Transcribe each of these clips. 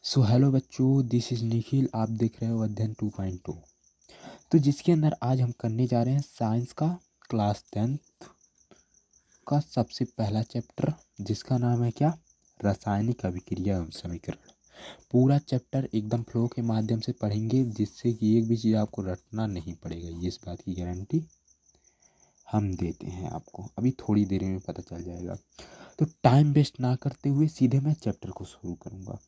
So hello बच्चों, this is Nikhil. आप देख रहे हो अध्ययन 2.2। तो जिसके अंदर आज हम करने जा रहे हैं साइंस का क्लास 10th का सबसे पहला चैप्टर, जिसका नाम है क्या? रासायनिक अभिक्रिया एवं समीकरण। पूरा चैप्टर एकदम फ्लो के माध्यम से पढ़ेंगे, जिससे कि एक भी चीज़ आपको रटना नहीं पड़ेगा। ये इस बात की गारंटी हम देते हैं आपको। अभी थोड़ी देर में पता चल जाएगा। तो टाइम वेस्ट ना करते हुए सीधे मैं चैप्टर को शुरू करूँगा।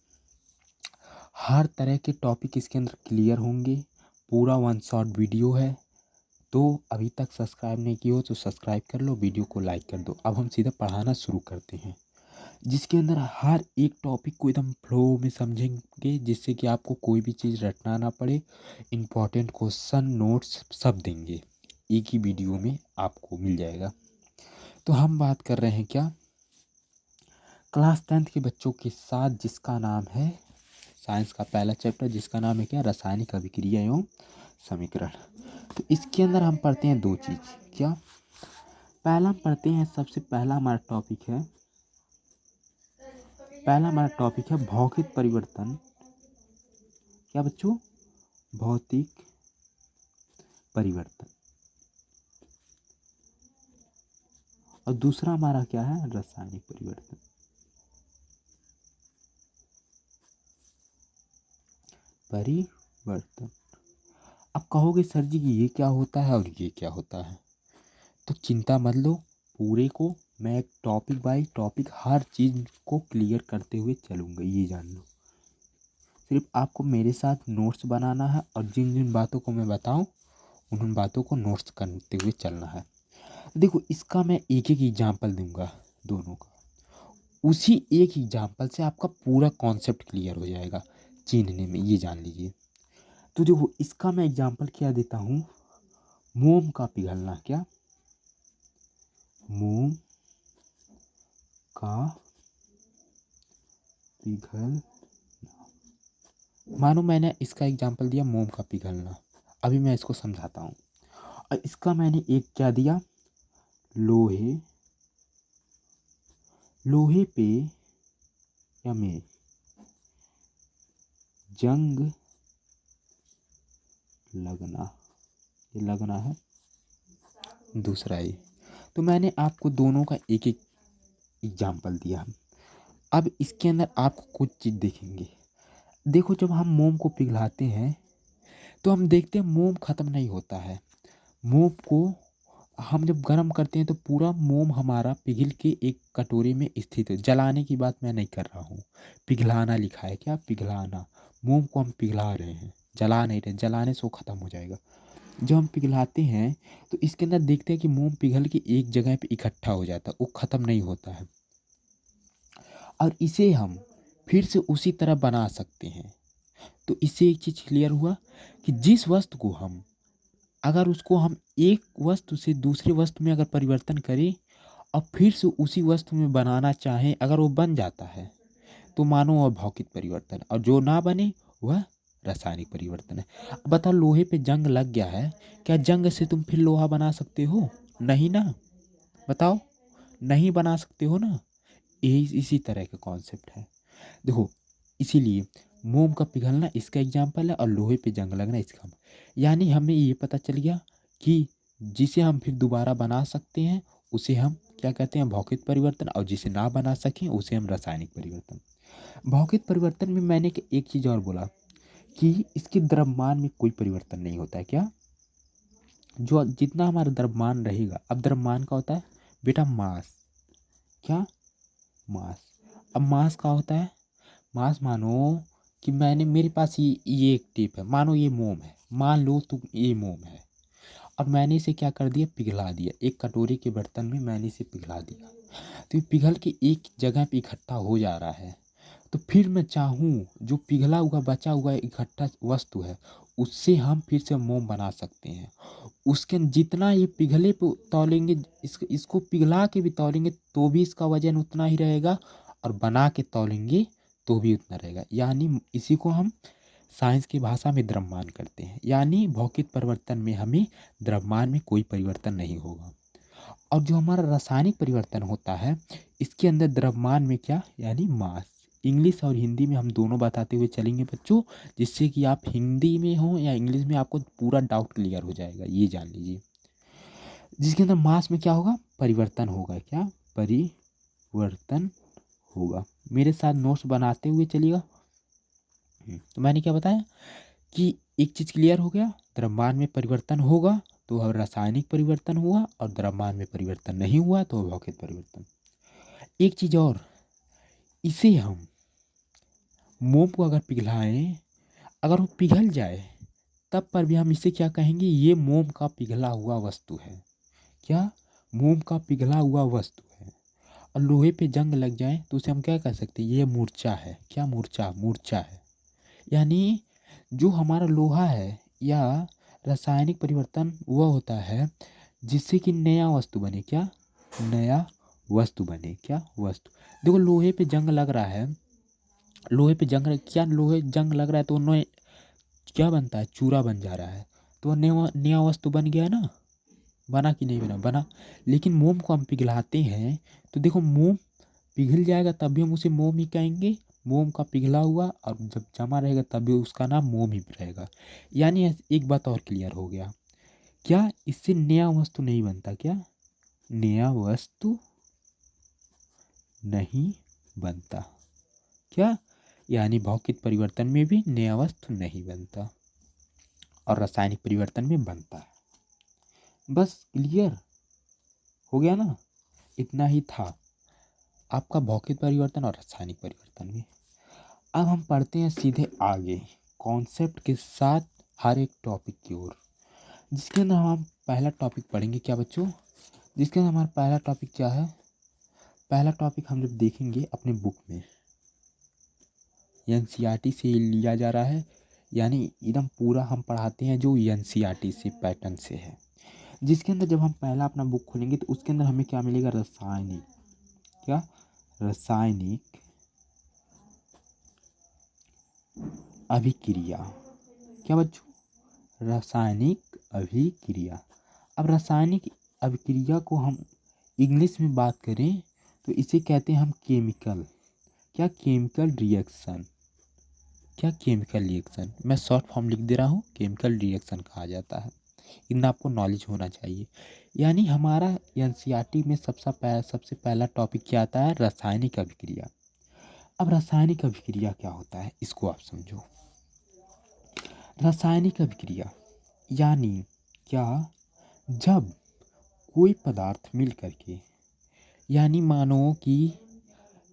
हर तरह के टॉपिक इसके अंदर क्लियर होंगे। पूरा 1 शॉट वीडियो है। तो अभी तक सब्सक्राइब नहीं किया हो तो सब्सक्राइब कर लो, वीडियो को लाइक कर दो। अब हम सीधा पढ़ाना शुरू करते हैं, जिसके अंदर हर एक टॉपिक को एकदम फ्लो में समझेंगे, जिससे कि आपको कोई भी चीज़ रटना ना पड़े। इम्पॉर्टेंट क्वेश्चन नोट्स सब देंगे, एक ही वीडियो में आपको मिल जाएगा। तो हम बात कर रहे हैं क्या? क्लास 10th के बच्चों के साथ, जिसका नाम है साइंस का पहला चैप्टर, जिसका नाम है क्या? रासायनिक अभिक्रिया एवं समीकरण। तो इसके अंदर हम पढ़ते हैं दो चीज़। क्या? पहला हम पढ़ते हैं, सबसे पहला हमारा टॉपिक है भौतिक परिवर्तन। क्या बच्चों? भौतिक परिवर्तन। और दूसरा हमारा क्या है? रासायनिक परिवर्तन। अब कहोगे सर जी कि ये क्या होता है और ये क्या होता है? तो चिंता मत लो, पूरे को मैं टॉपिक बाय टॉपिक हर चीज़ को क्लियर करते हुए चलूँगा। ये जान लो, सिर्फ आपको मेरे साथ नोट्स बनाना है और जिन जिन बातों को मैं बताऊं उन बातों को नोट्स करते हुए चलना है। देखो, इसका मैं एक एक एग्जांपल दूंगा दोनों का। उसी एक एग्जांपल से आपका पूरा कॉन्सेप्ट क्लियर हो जाएगा चिन्हने में, ये जान लीजिए। तो देखो, इसका मैं एग्जांपल क्या देता हूँ? मोम का पिघलना। क्या? मोम का पिघल। मानो मैंने इसका एग्जांपल दिया मोम का पिघलना। अभी मैं इसको समझाता हूँ। और इसका मैंने एक क्या दिया? लोहे पे या में जंग लगना। ये लगना है दूसरा ही। तो मैंने आपको दोनों का एक एक एग्जांपल दिया। अब इसके अंदर आपको कुछ चीज़ देखेंगे। देखो, जब हम मोम को पिघलाते हैं तो हम देखते हैं मोम ख़त्म नहीं होता है। मोम को हम जब गर्म करते हैं तो पूरा मोम हमारा पिघल के एक कटोरे में स्थित है। जलाने की बात मैं नहीं कर रहा हूँ, पिघलाना लिखा है। क्या? पिघलाना। मोम को हम पिघला रहे हैं, जला नहीं रहे। जलाने से वो ख़त्म हो जाएगा। जब हम पिघलाते हैं तो इसके अंदर देखते हैं कि मोम पिघल के एक जगह पे इकट्ठा हो जाता है, वो ख़त्म नहीं होता है। और इसे हम फिर से उसी तरह बना सकते हैं। तो इससे एक चीज़ क्लियर हुआ कि जिस वस्तु को हम, अगर उसको हम एक वस्तु से दूसरे वस्तु में अगर परिवर्तन करें और फिर से उसी वस्तु में बनाना चाहें, अगर वो बन जाता है तो मानो वह भौतिक परिवर्तन, और जो ना बने वह रासायनिक परिवर्तन है। अब बताओ, लोहे पे जंग लग गया है, क्या जंग से तुम फिर लोहा बना सकते हो? नहीं ना। बताओ, नहीं बना सकते हो ना। यही इसी तरह का कॉन्सेप्ट है। देखो, इसीलिए मोम का पिघलना इसका एग्जाम्पल है और लोहे पे जंग लगना इसका। यानी हमें ये पता चल गया कि जिसे हम फिर दोबारा बना सकते हैं उसे हम क्या कहते हैं? भौतिक परिवर्तन। और जिसे ना बना सकें उसे हम रासायनिक परिवर्तन। भौतिक परिवर्तन में मैंने एक चीज़ और बोला कि इसके द्रव्यमान में कोई परिवर्तन नहीं होता है। क्या? जो जितना हमारा द्रव्यमान रहेगा, अब द्रव्यमान का होता है बेटा मास। क्या? मास। अब मास का होता है, मास मानो कि मेरे पास ये एक टिप है, मानो ये मोम है, मान लो तुम ये मोम है, और मैंने इसे क्या कर दिया? पिघला दिया। एक कटोरी के बर्तन में मैंने इसे पिघला दिया, तो ये पिघल के एक जगह पे इकट्ठा हो जा रहा है। तो फिर मैं चाहूँ, जो पिघला हुआ बचा हुआ इकट्ठा वस्तु है उससे हम फिर से मोम बना सकते हैं। उसके जितना ये पिघले पे तौलेंगे, इसको पिघला के भी तौलेंगे तो भी इसका वजन उतना ही रहेगा, और बना के तौलेंगे तो भी उतना रहेगा। यानी इसी को हम साइंस की भाषा में द्रव्यमान करते हैं। यानी भौतिक परिवर्तन में हमें द्रव्यमान में कोई परिवर्तन नहीं होगा। और जो हमारा रासायनिक परिवर्तन होता है, इसके अंदर द्रव्यमान में क्या? यानी मास। इंग्लिश और हिंदी में हम दोनों बताते हुए चलेंगे बच्चों, जिससे कि आप हिंदी में हो या इंग्लिश में आपको पूरा डाउट क्लियर हो जाएगा, ये जान लीजिए। जिसके अंदर मास में क्या होगा, परिवर्तन होगा। क्या परिवर्तन होगा। मेरे साथ नोट्स बनाते हुए चलिएगा। तो मैंने क्या बताया कि एक चीज़ क्लियर हो गया, द्रव्यमान में परिवर्तन होगा तो वह रासायनिक परिवर्तन हुआ, और द्रव्यमान में परिवर्तन नहीं हुआ तो वह भौतिक परिवर्तन। एक चीज़ और, इसे हम मोम को अगर पिघलाएं, अगर वो पिघल जाए तब पर भी हम इसे क्या कहेंगे, ये मोम का पिघला हुआ वस्तु है। क्या, मोम का पिघला हुआ वस्तु है। और लोहे पे जंग लग जाए तो उसे हम क्या कह सकते हैं, ये मूर्छा है। क्या, मूर्छा, मूर्छा है। यानी जो हमारा लोहा है या रासायनिक परिवर्तन वह होता है जिससे कि नया वस्तु बने। क्या, नया वस्तु बने। क्या, वस्तु। देखो लोहे पे जंग लग रहा है, लोहे पे जंग, क्या लोहे जंग लग रहा है तो उन्हें क्या बनता है, चूरा बन जा रहा है, तो वह नया नया वस्तु बन गया ना। बना कि नहीं बना, बना। लेकिन मोम को हम पिघलाते हैं तो देखो मोम पिघल जाएगा तब भी हम उसे मोम ही कहेंगे, मोम का पिघला हुआ, और जब जमा रहेगा तब भी उसका नाम मोम ही रहेगा। यानी एक बात और क्लियर हो गया, क्या इससे नया वस्तु नहीं बनता। क्या, नया वस्तु नहीं बनता। क्या, यानी भौतिक परिवर्तन में भी नया वस्तु नहीं बनता और रासायनिक परिवर्तन में बनता है। बस क्लियर हो गया ना, इतना ही था आपका भौतिक परिवर्तन और रासायनिक परिवर्तन में। अब हम पढ़ते हैं सीधे आगे कॉन्सेप्ट के साथ हर एक टॉपिक की ओर, जिसके अंदर हम पहला टॉपिक पढ़ेंगे। क्या बच्चों, जिसके अंदर हमारा पहला टॉपिक क्या है, पहला टॉपिक हम जब देखेंगे अपने बुक में एनसीईआरटी से लिया जा रहा है, यानी एकदम पूरा हम पढ़ाते हैं जो एनसीईआरटी से पैटर्न से है। जिसके अंदर जब हम पहला अपना बुक खोलेंगे तो उसके अंदर हमें क्या मिलेगा, रासायनिक। क्या, रासायनिक अभिक्रिया। क्या बच्चों, रासायनिक अभिक्रिया। अब रासायनिक अभिक्रिया को हम इंग्लिश में बात करें तो इसे कहते हैं हम केमिकल। क्या, केमिकल रिएक्शन। क्या, केमिकल रिएक्शन। मैं शॉर्ट फॉर्म लिख दे रहा हूँ, केमिकल रिएक्शन कहा जाता है। इतना आपको नॉलेज होना चाहिए। यानी हमारा एनसीईआरटी में सबसे पहला टॉपिक क्या आता है, रासायनिक अभिक्रिया। अब रासायनिक अभिक्रिया क्या होता है इसको आप समझो। रासायनिक अभिक्रिया यानी क्या, जब कोई पदार्थ मिल करके, यानी मानो कि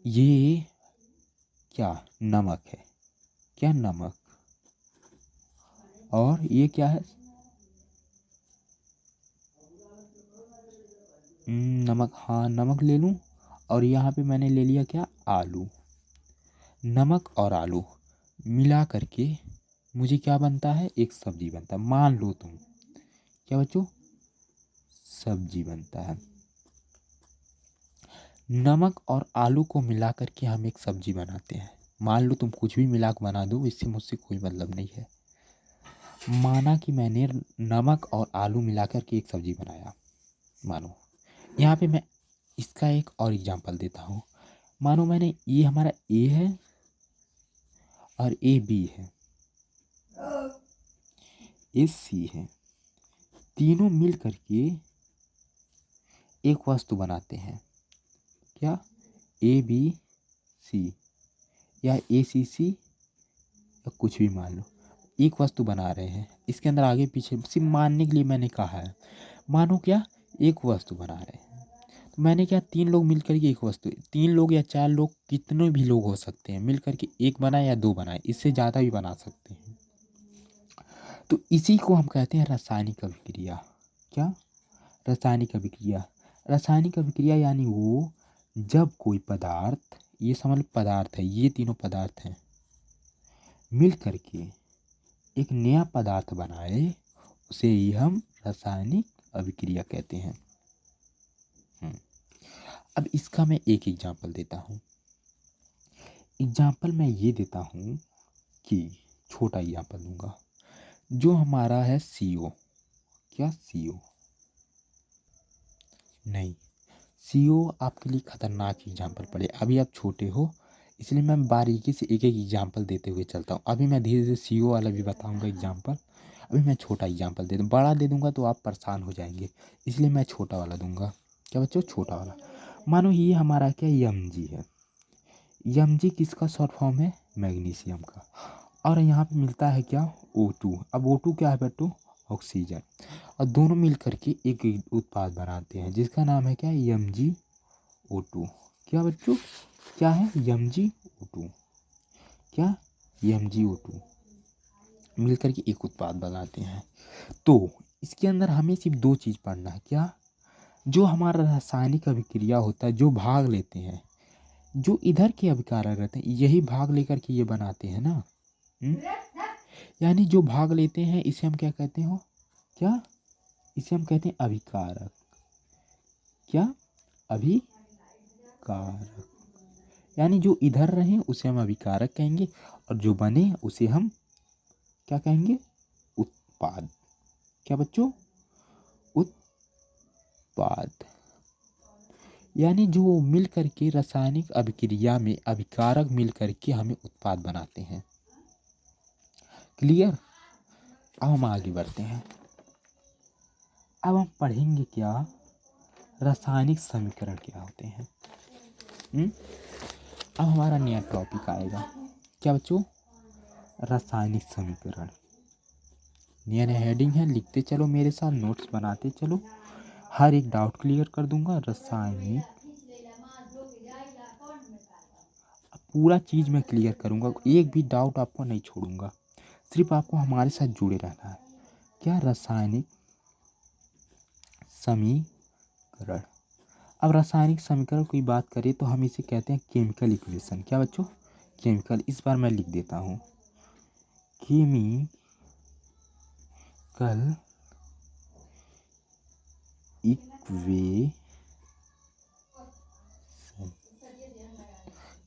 ये क्या, नमक है। क्या, नमक, और ये क्या है, नमक। हाँ, नमक ले लूँ, और यहाँ पे मैंने ले लिया क्या, आलू। नमक और आलू मिला करके मुझे क्या बनता है, एक सब्जी बनता है। मान लो तुम, क्या बच्चों, सब्जी बनता है। नमक और आलू को मिला करके हम एक सब्जी बनाते हैं। मान लो तुम कुछ भी मिला के बना दो, इससे मुझसे कोई मतलब नहीं है। माना कि मैंने नमक और आलू मिला करके एक सब्जी बनाया, मानो। यहाँ पे मैं इसका एक और एग्जांपल देता हूँ। मानो मैंने, ये हमारा ए है और ए बी है, ए सी है, तीनों मिल करके एक वस्तु बनाते हैं। क्या, ए बी सी या ए सी सी या कुछ भी मान लो, एक वस्तु बना रहे हैं। इसके अंदर आगे पीछे सिर्फ मानने के लिए मैंने कहा है। मानो क्या, एक वस्तु बना रहे हैं, तो मैंने क्या, तीन लोग मिल करके एक वस्तु, तीन लोग या चार लोग, कितने भी लोग हो सकते हैं, मिल करके एक बनाए या दो बनाए, इससे ज़्यादा भी बना सकते हैं। तो इसी को हम कहते हैं रासायनिक अभिक्रिया। क्या, रासायनिक अभिक्रिया। रासायनिक अभिक्रिया यानी वो जब कोई पदार्थ, ये समझ लो पदार्थ है, ये तीनों पदार्थ हैं, मिल करके एक नया पदार्थ बनाए, उसे ही हम रासायनिक अभिक्रिया कहते हैं। अब इसका मैं एक एग्जांपल देता हूँ। एग्जांपल मैं ये देता हूँ कि, छोटा एग्जांपल दूंगा, जो हमारा है CO। क्या, CO नहीं, CO आपके लिए खतरनाक एग्जांपल पड़े। अभी आप छोटे हो, इसलिए मैं बारीकी से एक एक एग्जाम्पल देते हुए चलता हूँ। अभी मैं धीरे धीरे CO वाला भी बताऊँगा एग्जाम्पल। अभी मैं छोटा एग्जाम्पल दे दूँ, बड़ा दे दूँगा तो आप परेशान हो जाएंगे, इसलिए मैं छोटा वाला दूंगा। क्या बच्चों, छोटा वाला। मानो ये हमारा क्या Mg है। Mg किसका शॉर्ट फॉर्म है, मैग्नीशियम का। और यहाँ पे मिलता है क्या, O2। अब O2 क्या है बेटो, ऑक्सीजन। और दोनों मिल करके एक उत्पाद बनाते हैं जिसका नाम है क्या, MgO2। क्या बच्चों, क्या है, MgO2। क्या, MgO2 मिलकर के एक उत्पाद बनाते हैं। तो इसके अंदर हमें सिर्फ दो चीज़ पढ़ना है। क्या, जो हमारा रासायनिक अभिक्रिया होता है, जो भाग लेते हैं, जो इधर के अभिकारक रहते हैं, यही भाग लेकर के ये बनाते हैं ना। यानी जो भाग लेते हैं इसे हम क्या कहते हो, क्या, इसे हम कहते हैं अभिकारक। क्या, अभिकारक। यानी जो इधर रहे उसे हम अभिकारक कहेंगे, और जो बने उसे हम क्या कहेंगे, उत्पाद। क्या बच्चों, उत्पाद। यानी जो मिल करके रासायनिक अभिक्रिया में अभिकारक मिल करके हमें उत्पाद बनाते हैं। क्लियर। अब हम आगे बढ़ते हैं। अब हम पढ़ेंगे क्या, रासायनिक समीकरण क्या होते हैं। अब हमारा नया टॉपिक आएगा। क्या बच्चों, रासायनिक समीकरण। नया नया हेडिंग है, लिखते चलो मेरे साथ, नोट्स बनाते चलो, हर एक डाउट क्लियर कर दूंगा। रासायनिक पूरा चीज़ मैं क्लियर करूंगा, एक भी डाउट आपको नहीं छोड़ूंगा, सिर्फ आपको हमारे साथ जुड़े रहना है। क्या, रासायनिक समीकरण। अब रासायनिक समीकरण की बात करें तो हम इसे कहते हैं केमिकल इक्वेशन। क्या बच्चों, केमिकल। इस बार मैं लिख देता हूँ, केमिकल इक्वेशन।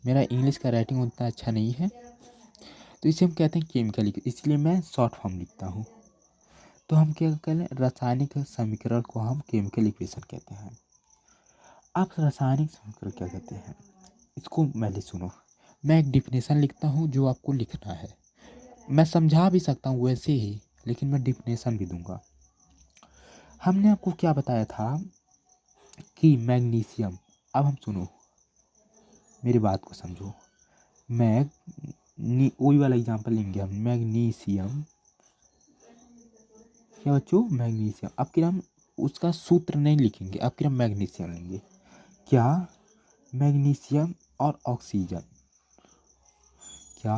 मेरा इंग्लिश का राइटिंग उतना अच्छा नहीं है, तो इसे हम कहते हैं केमिकल, इसलिए मैं शॉर्ट फॉर्म लिखता हूँ। तो हम क्या करें, रासायनिक समीकरण को हम केमिकल इक्वेशन कहते हैं। आप रासायनिक समीकरण क्या कहते हैं, इसको पहले सुनो। मैं एक डिफिनेशन लिखता हूँ जो आपको लिखना है। मैं समझा भी सकता हूँ वैसे ही, लेकिन मैं डिफिनेशन भी दूंगा। हमने आपको क्या बताया था कि मैग्नीशियम, अब हम सुनो, मेरी बात को समझो। वही वाला एग्जाम्पल लेंगे हम, मैग्नीशियम। क्या बच्चों, मैग्नीशियम। अब कि हम उसका सूत्र नहीं लिखेंगे, अब कि हम मैग्नीशियम लेंगे। क्या, मैग्नीशियम और ऑक्सीजन। क्या,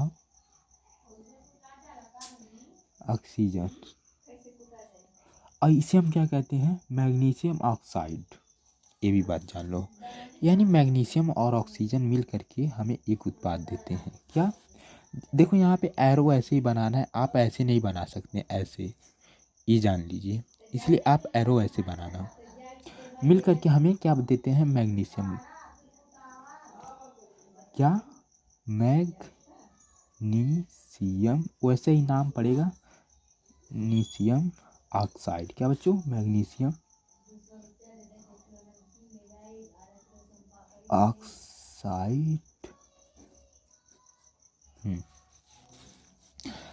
ऑक्सीजन। और इसे हम क्या कहते हैं, मैग्नीशियम ऑक्साइड। ये भी बात जान लो। यानी मैग्नीशियम और ऑक्सीजन मिल करके हमें एक उत्पाद देते हैं। क्या, देखो यहाँ पे एरो ऐसे ही बनाना है, आप ऐसे नहीं बना सकते, ऐसे, ये जान लीजिए। इसलिए आप एरो ऐसे बनाना। मिल करके हमें क्या देते हैं, मैग्नीशियम। क्या, मैग्नीशियम, वैसे ही नाम पड़ेगा, मैग्नीशियम ऑक्साइड। क्या बच्चों, मैग्नीशियम ऑक्साइड।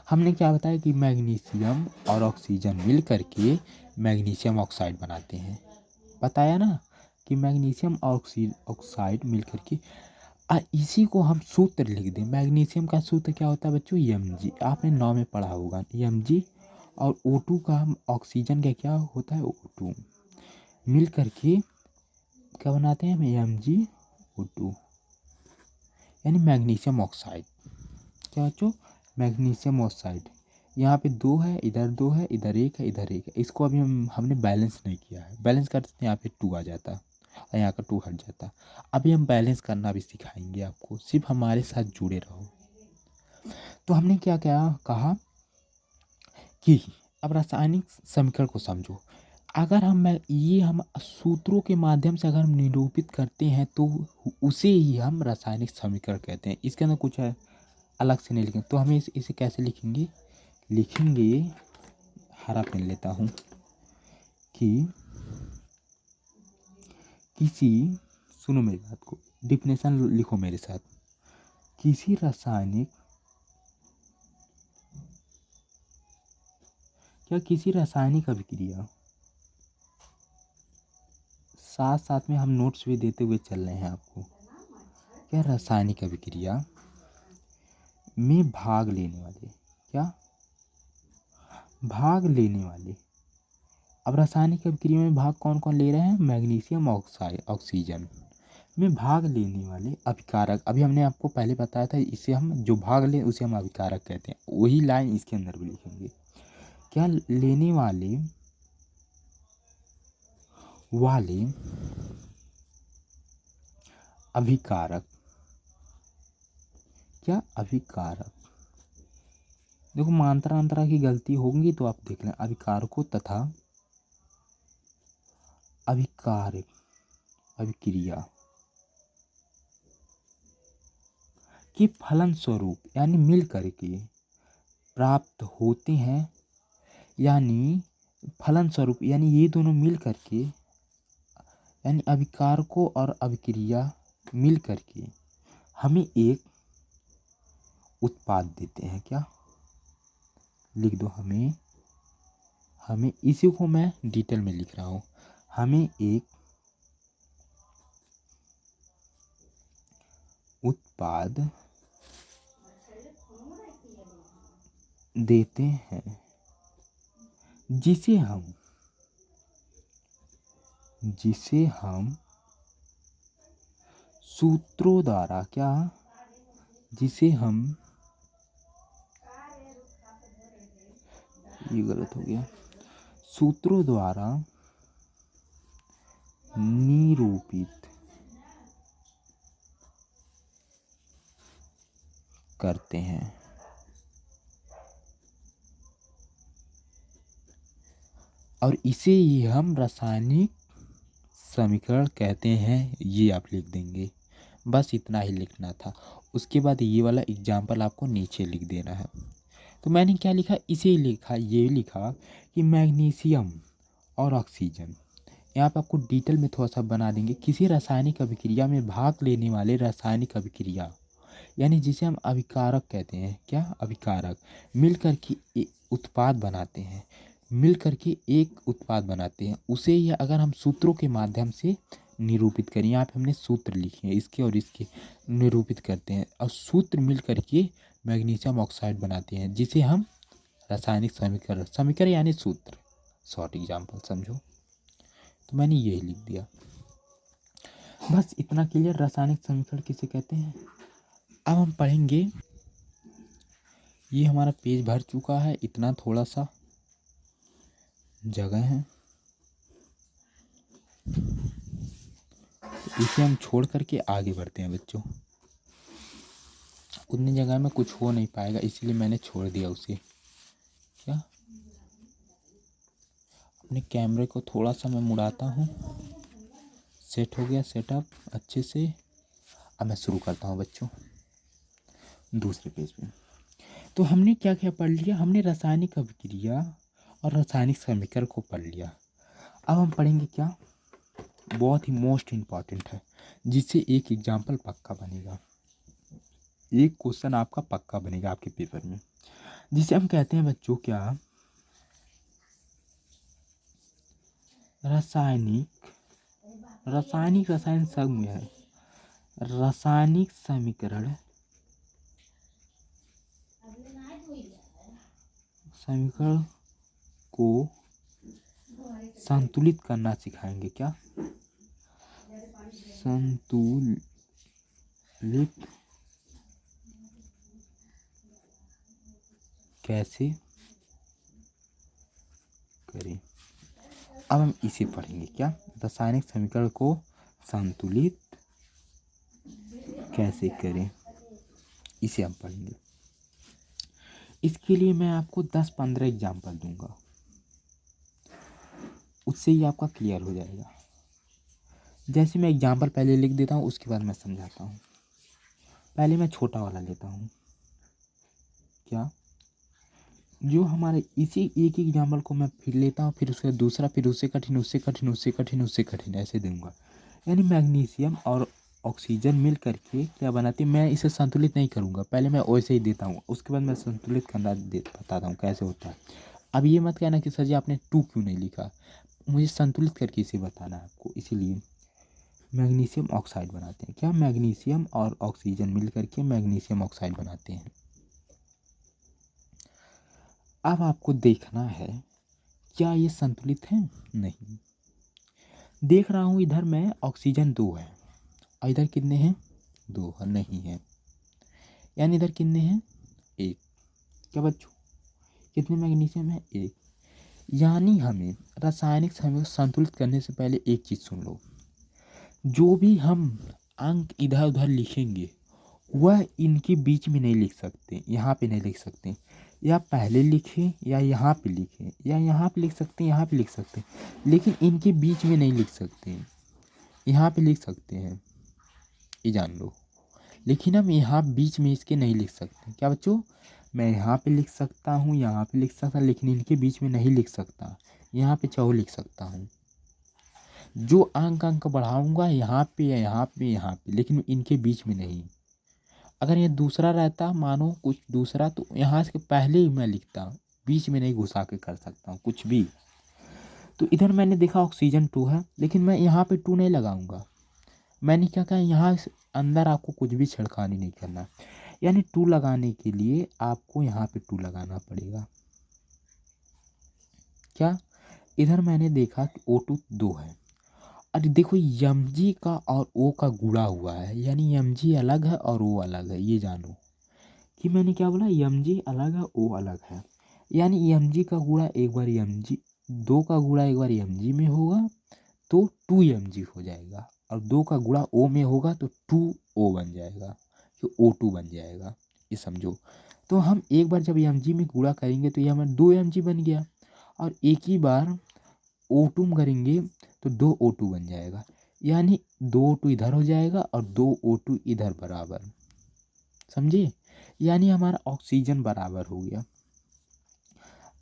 हमने क्या बताया कि मैग्नीशियम और ऑक्सीजन मिल करके मैग्नीशियम ऑक्साइड बनाते हैं। बताया ना कि मैग्नीशियम ऑक्साइड मिल करके, इसी को हम सूत्र लिख दें। मैग्नीशियम का सूत्र क्या होता है बच्चों, Mg। आपने 9 में पढ़ा होगा, Mg। और O2 का, हम ऑक्सीजन का क्या होता है, O2। मिल करके क्या बनाते हैं, MgO2, यानी मैग्नीशियम ऑक्साइड। क्या बच्चों, मैग्नीशियम ऑक्साइड। यहाँ पे 2 है, इधर 2 है, इधर 1 है, इधर 1 है। इसको अभी हमने बैलेंस नहीं किया है। बैलेंस करते तो यहाँ पे 2 आ जाता और यहाँ का 2 हट जाता। अभी हम बैलेंस करना भी सिखाएंगे आपको, सिर्फ हमारे साथ जुड़े रहो। तो हमने क्या क्या कहा कि अब रासायनिक समीकरण को समझो। अगर हम सूत्रों के माध्यम से अगर हम निरूपित करते हैं तो उसे ही हम रासायनिक समीकरण कहते हैं। इसके अंदर कुछ है अलग से नहीं लिखेंगे। तो हमें इसे कैसे लिखेंगे, हरा पेन लेता हूँ, कि किसी, सुनो मेरी बात को, डिफिनेशन लिखो मेरे साथ, किसी रासायनिक किसी रासायनिक अभिक्रिया, साथ साथ में हम नोट्स भी देते हुए चल रहे हैं आपको, क्या रासायनिक अभिक्रिया में भाग लेने वाले, भाग लेने वाले। अब रासायनिक अभिक्रिया में भाग कौन कौन ले रहे हैं? मैग्नीशियम ऑक्साइड ऑक्सीजन में भाग लेने वाले अभिकारक। अभी हमने आपको पहले बताया था, इसे हम जो भाग ले उसे हम अभिकारक कहते हैं। वही लाइन इसके अंदर भी लिखेंगे, क्या लेने वाले अभिकारक, अभिकारक। देखो मात्रा अंतरा की गलती होंगी तो आप देख लें। अभिकारकों तथा अभिकारक अभिक्रिया के फलन स्वरूप यानी मिल करके प्राप्त होते हैं, यानी फलन स्वरूप यानी ये दोनों मिल करके, यानी अभिकारकों और अभिक्रिया मिल करके हमें एक उत्पाद देते हैं। क्या लिख दो? हमें इसी को मैं डिटेल में लिख रहा हूँ। हमें एक उत्पाद देते हैं जिसे हम सूत्रों द्वारा ये गलत हो गया, सूत्रों द्वारा निरूपित करते हैं। और इसे ही हम रासायनिक समीकरण कहते हैं। ये आप लिख देंगे, बस इतना ही लिखना था। उसके बाद ये वाला एग्जाम्पल आपको नीचे लिख देना है। तो मैंने क्या लिखा? इसे लिखा, ये लिखा कि मैग्नीशियम और ऑक्सीजन। यहाँ पे आपको डिटेल में थोड़ा सा बना देंगे। किसी रासायनिक अभिक्रिया में भाग लेने वाले रासायनिक अभिक्रिया, यानी जिसे हम अभिकारक कहते हैं, क्या अभिकारक, मिलकर के उत्पाद बनाते हैं, मिलकर के एक उत्पाद बनाते हैं। उसे ही अगर हम सूत्रों के माध्यम से निरूपित करें, यहाँ पे हमने सूत्र लिखे हैं, इसके और इसके निरूपित करते हैं, और सूत्र मिल करके मैग्नीशियम ऑक्साइड बनाते हैं, जिसे हम रासायनिक समीकरण यानी सूत्र, शॉर्ट एग्जाम्पल समझो। तो मैंने यही लिख दिया, बस इतना क्लियर। रासायनिक समीकरण किसे कहते हैं? अब हम पढ़ेंगे। ये हमारा पेज भर चुका है, इतना थोड़ा सा जगह है, इसे हम छोड़ करके आगे बढ़ते हैं बच्चों। उतनी जगह में कुछ हो नहीं पाएगा, इसलिए मैंने छोड़ दिया उसे। क्या अपने कैमरे को थोड़ा सा मैं मुड़ाता हूँ। सेट हो गया सेटअप अच्छे से। अब मैं शुरू करता हूँ बच्चों दूसरे पेज पे। तो हमने क्या क्या पढ़ लिया? हमने रासायनिक अभिक्रिया और रासायनिक समीकरण को पढ़ लिया। अब हम पढ़ेंगे क्या, बहुत ही मोस्ट इम्पॉर्टेंट है, जिससे एक एग्जाम्पल पक्का बनेगा, एक क्वेश्चन आपका पक्का बनेगा आपके पेपर में, जिसे हम कहते हैं बच्चों क्या, रसायन संघ है। रासायनिक समीकरण को संतुलित करना सिखाएंगे। क्या संतुलित कैसे करें? अब हम इसे पढ़ेंगे। क्या रासायनिक समीकरण को संतुलित कैसे करें, इसे हम पढ़ेंगे। इसके लिए मैं आपको 10-15 एग्जाम्पल दूंगा, उससे ही आपका क्लियर हो जाएगा। जैसे मैं एग्जाम्पल पहले लिख देता हूँ, उसके बाद मैं समझाता हूँ। पहले मैं छोटा वाला लेता हूँ। क्या जो हमारे इसी एक एग्जाम्पल को मैं फिर लेता हूँ, फिर उसके दूसरा, फिर उससे कठिन, उससे कठिन, उससे कठिन, उससे कठिन, ऐसे दूंगा। यानी मैग्नीशियम और ऑक्सीजन मिल करके क्या बनाती है, मैं इसे संतुलित नहीं करूँगा, पहले मैं वैसे ही देता हूँ, उसके बाद मैं संतुलित करना बताता हूँ कैसे होता है। अब ये मत कहना कि सर जी आपने टू क्यों नहीं लिखा, मुझे संतुलित करके इसे बताना है आपको। इसीलिए मैग्नीशियम ऑक्साइड बनाते हैं, क्या मैग्नीशियम और ऑक्सीजन मिल करके मैग्नीशियम ऑक्साइड बनाते हैं। अब आपको देखना है क्या ये संतुलित है, नहीं। देख रहा हूँ इधर मैं ऑक्सीजन 2 है और इधर कितने हैं, 2 है, नहीं है। यानी इधर कितने हैं, 1। क्या बच्चों, कितने मैग्नीशियम है, 1। यानी हमें रासायनिक संयुग्म संतुलित करने से पहले एक चीज़ सुन लो, जो भी हम अंक इधर उधर लिखेंगे वह इनके बीच में नहीं लिख सकते, यहाँ पे नहीं लिख सकते, या पहले लिखें या यहाँ पे लिखें, या यहाँ पे लिख सकते हैं, यहाँ पे लिख सकते हैं, लेकिन इनके बीच में नहीं लिख सकते। यहाँ पे लिख सकते हैं, ये जान लो, लेकिन हम यहाँ बीच में इसके नहीं लिख सकते। क्या बच्चों, मैं यहाँ पे लिख सकता हूँ, यहाँ पे लिख सकता, लेकिन इनके बीच में नहीं लिख सकता। यहाँ पे चाहो लिख सकता हूँ, जो अंक बढ़ाऊंगा यहाँ पे या यहाँ पे यहाँ पे, लेकिन इनके बीच में नहीं। अगर ये दूसरा रहता, मानो कुछ दूसरा, तो यहाँ से पहले ही मैं लिखता, बीच में नहीं घुसा के कर सकता हूँ कुछ भी। तो इधर मैंने देखा ऑक्सीजन 2 है, लेकिन मैं यहाँ पे 2 नहीं लगाऊंगा। मैंने क्या कहा, यहाँ अंदर आपको कुछ भी छिड़कानी नहीं करना, यानी 2 लगाने के लिए आपको यहाँ पे 2 लगाना पड़ेगा। क्या, इधर मैंने देखा कि O2 2 है, अरे देखो Mg का और O का गुणा हुआ है, यानी Mg अलग है और O अलग है। ये जानो कि मैंने क्या बोला, Mg अलग है, O अलग है, यानी Mg का गुणा एक बार Mg, 2 का गुणा एक बार Mg में होगा तो 2Mg हो जाएगा, और 2 का गुणा O में होगा तो 2O बन जाएगा, तो O2 बन जाएगा। ये समझो, तो हम एक बार जब Mg में गुणा करेंगे तो ये हमारा 2Mg बन गया, और एक ही बार O2 में करेंगे तो 2O2 बन जाएगा, यानी 2O2 इधर हो जाएगा और 2O2 इधर बराबर। समझे, यानी हमारा ऑक्सीजन बराबर हो गया।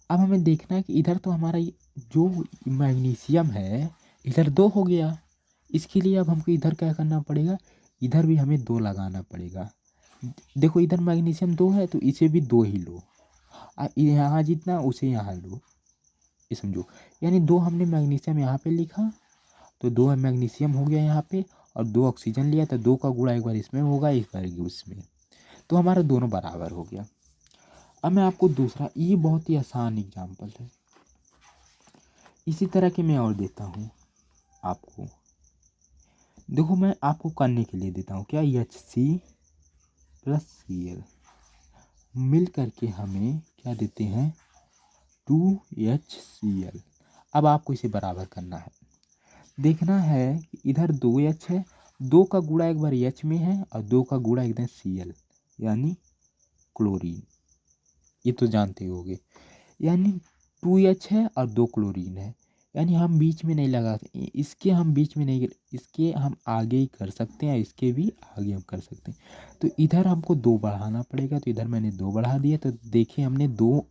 अब हमें देखना है कि इधर तो हमारा जो मैग्नीशियम है इधर 2 हो गया, इसके लिए अब हमको इधर क्या करना पड़ेगा, इधर भी हमें 2 लगाना पड़ेगा। देखो इधर मैग्नीशियम 2 है तो इसे भी 2 ही लो, यहाँ जितना उसे यहाँ लो, ये समझो। यानी 2 हमने मैग्नीशियम यहाँ पे लिखा तो 2 मैग्नीशियम हो गया यहाँ पे, और 2 ऑक्सीजन लिया तो 2 का गुणा एक बार इसमें होगा, एक बार उसमें, तो हमारा दोनों बराबर हो गया। अब मैं आपको दूसरा, ये बहुत ही आसान एग्जाम्पल है, इसी तरह के मैं और देता हूँ आपको। देखो मैं आपको करने के लिए देता हूँ, क्या HC प्लस Cl मिल करके हमें क्या देते हैं, 2HCl। अब आपको इसे बराबर करना है, देखना है कि इधर 2H है, 2 का गुणा एक बार H में है और 2 का गुणा एकदम Cl, यानी क्लोरीन। ये तो जानते होगे, यानी 2H है और 2 क्लोरीन है, यानी हम बीच में नहीं लगा, इसके हम बीच में नहीं, इसके हम आगे ही कर सकते हैं, इसके भी आगे हम कर सकते हैं। तो इधर हमको 2 बढ़ाना पड़ेगा, तो इधर मैंने 2 बढ़ा दिया, तो देखिए हमने 2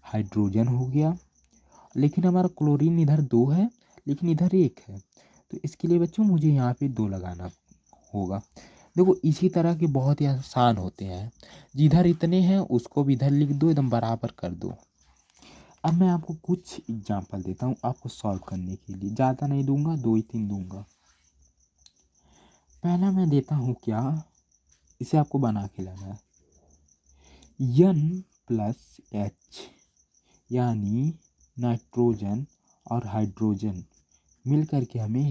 हाइड्रोजन हो गया, लेकिन हमारा क्लोरीन इधर 2 है लेकिन इधर 1 है, तो इसके लिए बच्चों मुझे यहाँ पे 2 लगाना होगा। देखो इसी तरह के बहुत ही आसान होते हैं, जिधर इतने हैं उसको भी इधर लिख दो, एकदम बराबर कर दो। अब मैं आपको कुछ एग्जांपल देता हूँ आपको सॉल्व करने के लिए, ज़्यादा नहीं दूंगा, 2 ही 3 दूंगा। पहला मैं देता हूँ क्या, इसे आपको बना के लाना है, N+H, यानी नाइट्रोजन और हाइड्रोजन मिल करके हमें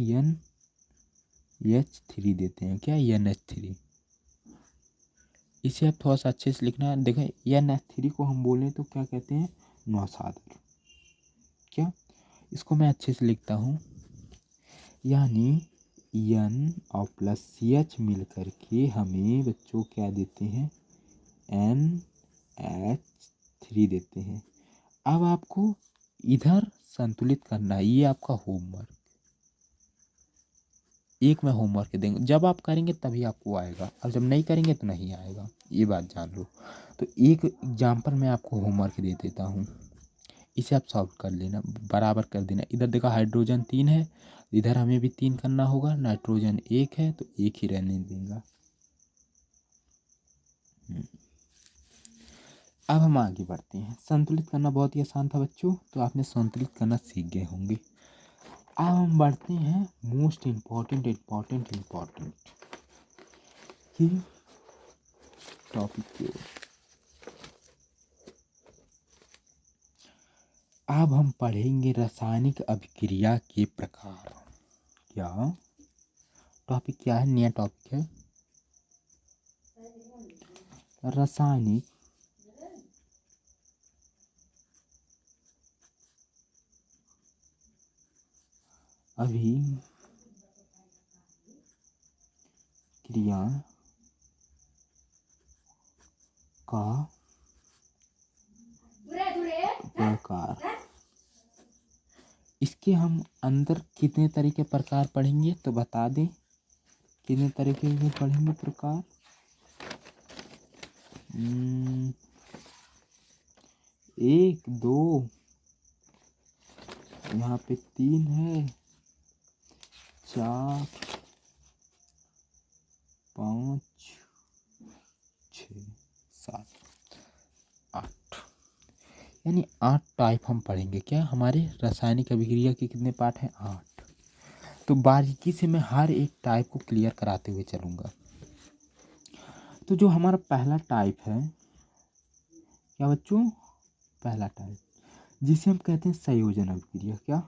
NH3 देते हैं, क्या NH3। इसे आप थोड़ा सा अच्छे से लिखना है, देखें NH3 को हम बोलें तो क्या कहते हैं, नौसादर। क्या, इसको मैं अच्छे से लिखता हूँ, यानी N और प्लस CH मिल करके हमें बच्चों क्या देते हैं, NH3 देते हैं। अब आपको इधर संतुलित करना है, ये आपका होमवर्क, एक मैं होमवर्क देंगे, जब आप करेंगे तभी आपको आएगा, और जब नहीं करेंगे तो नहीं आएगा, ये बात जान लो। तो एक एग्जाम्पल मैं आपको होमवर्क दे देता हूँ, इसे आप सॉल्व कर लेना, बराबर कर देना। इधर देखो हाइड्रोजन 3 है, इधर हमें भी 3 करना होगा, नाइट्रोजन 1 है तो 1 ही रहने देगा। अब हम आगे बढ़ते हैं। संतुलित करना बहुत ही आसान था बच्चों, तो आपने संतुलित करना सीख गए होंगे। अब हम बढ़ते हैं मोस्ट इम्पॉर्टेंट की टॉपिक की ओर। अब हम पढ़ेंगे रासायनिक अभिक्रिया के प्रकार। क्या टॉपिक क्या है? नया टॉपिक है रासायनिक अभिक्रिया का प्रकार। इसके हम अंदर कितने तरह के प्रकार पढ़ेंगे तो बता दें, कितने तरीके के पढ़ेंगे प्रकार? 1 2, यहाँ पे 3 है, 4 5 6 7 8, यानी 8 टाइप हम पढ़ेंगे। क्या हमारे रासायनिक अभिक्रिया के कितने पार्ट हैं? 8। तो बारीकी से मैं हर एक टाइप को क्लियर कराते हुए चलूँगा। तो जो हमारा पहला टाइप है, क्या बच्चों? पहला टाइप जिसे हम कहते हैं संयोजन अभिक्रिया। क्या?